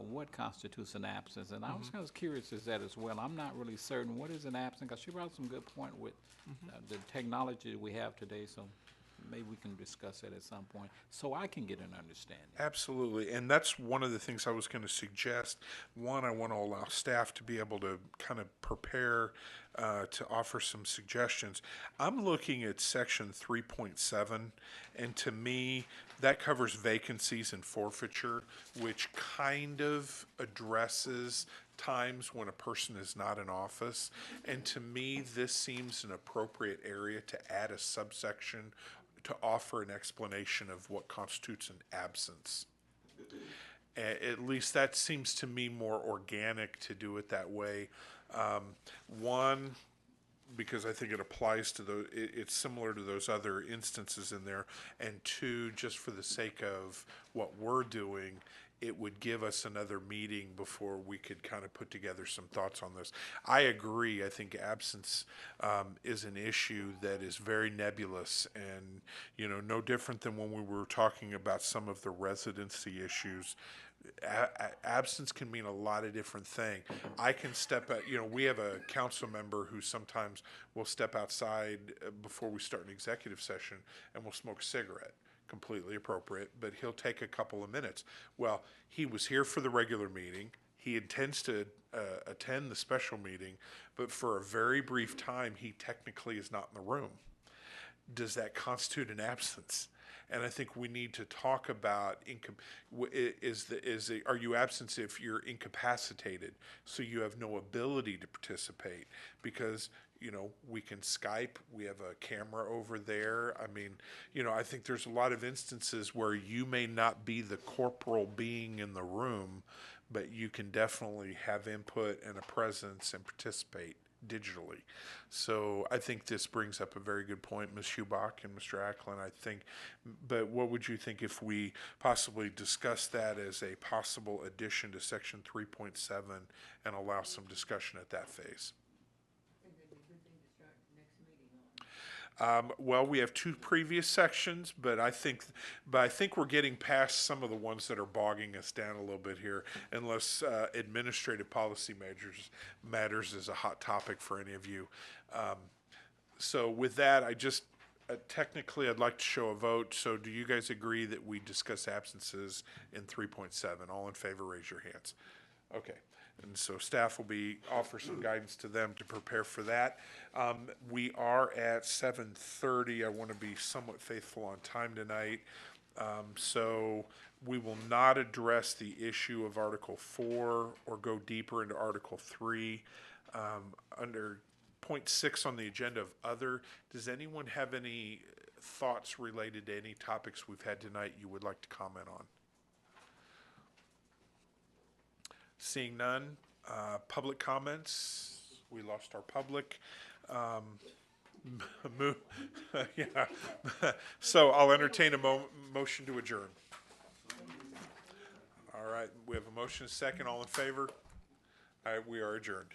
what constitutes an absence, and I was kind of curious as that as well. I'm not really certain what is an absence, because she brought up some good point with the technology we have today, so maybe we can discuss that at some point, so I can get an understanding. Absolutely, and that's one of the things I was going to suggest. One, I want to allow staff to be able to kind of prepare to offer some suggestions. I'm looking at section 3.7, and to me, that covers vacancies and forfeiture, which kind of addresses times when a person is not in office. And to me, this seems an appropriate area to add a subsection to offer an explanation of what constitutes an absence. At least that seems to me more organic to do it that way. One, because I think it applies to those, it's similar to those other instances in there. And two, just for the sake of what we're doing, it would give us another meeting before we could kind of put together some thoughts on this. I agree. I think absence is an issue that is very nebulous, and, you know, no different than when we were talking about some of the residency issues. Absence can mean a lot of different things. I can step out, you know, we have a council member who sometimes will step outside before we start an executive session and will smoke a cigarette. Completely appropriate, but he'll take a couple of minutes. Well, he was here for the regular meeting. He intends to attend the special meeting, but for a very brief time, he technically is not in the room. Does that constitute an absence? And I think we need to talk about are you absent if you're incapacitated, so you have no ability to participate? Because, you know, we can Skype, we have a camera over there. I mean, you know, I think there's a lot of instances where you may not be the corporal being in the room, but you can definitely have input and a presence and participate digitally. So I think this brings up a very good point, Ms. Hubach and Mr. Ackland, I think. But what would you think if we possibly discuss that as a possible addition to section 3.7 and allow some discussion at that phase? Well, we have two previous sections, but I think we're getting past some of the ones that are bogging us down a little bit here, unless administrative policy matters is a hot topic for any of you. So with that, I just technically I'd like to show a vote. So do you guys agree that we discuss absences in 3.7? All in favor, raise your hands. Okay. And so staff will offer some guidance to them to prepare for that. We are at 7:30. I want to be somewhat faithful on time tonight. So we will not address the issue of Article 4 or go deeper into Article 3. Under point 6 on the agenda of other, does anyone have any thoughts related to any topics we've had tonight you would like to comment on? Seeing none, public comments, we lost our public. Yeah. So I'll entertain a motion to adjourn. All right, we have a motion, second, all in favor? All right, we are adjourned.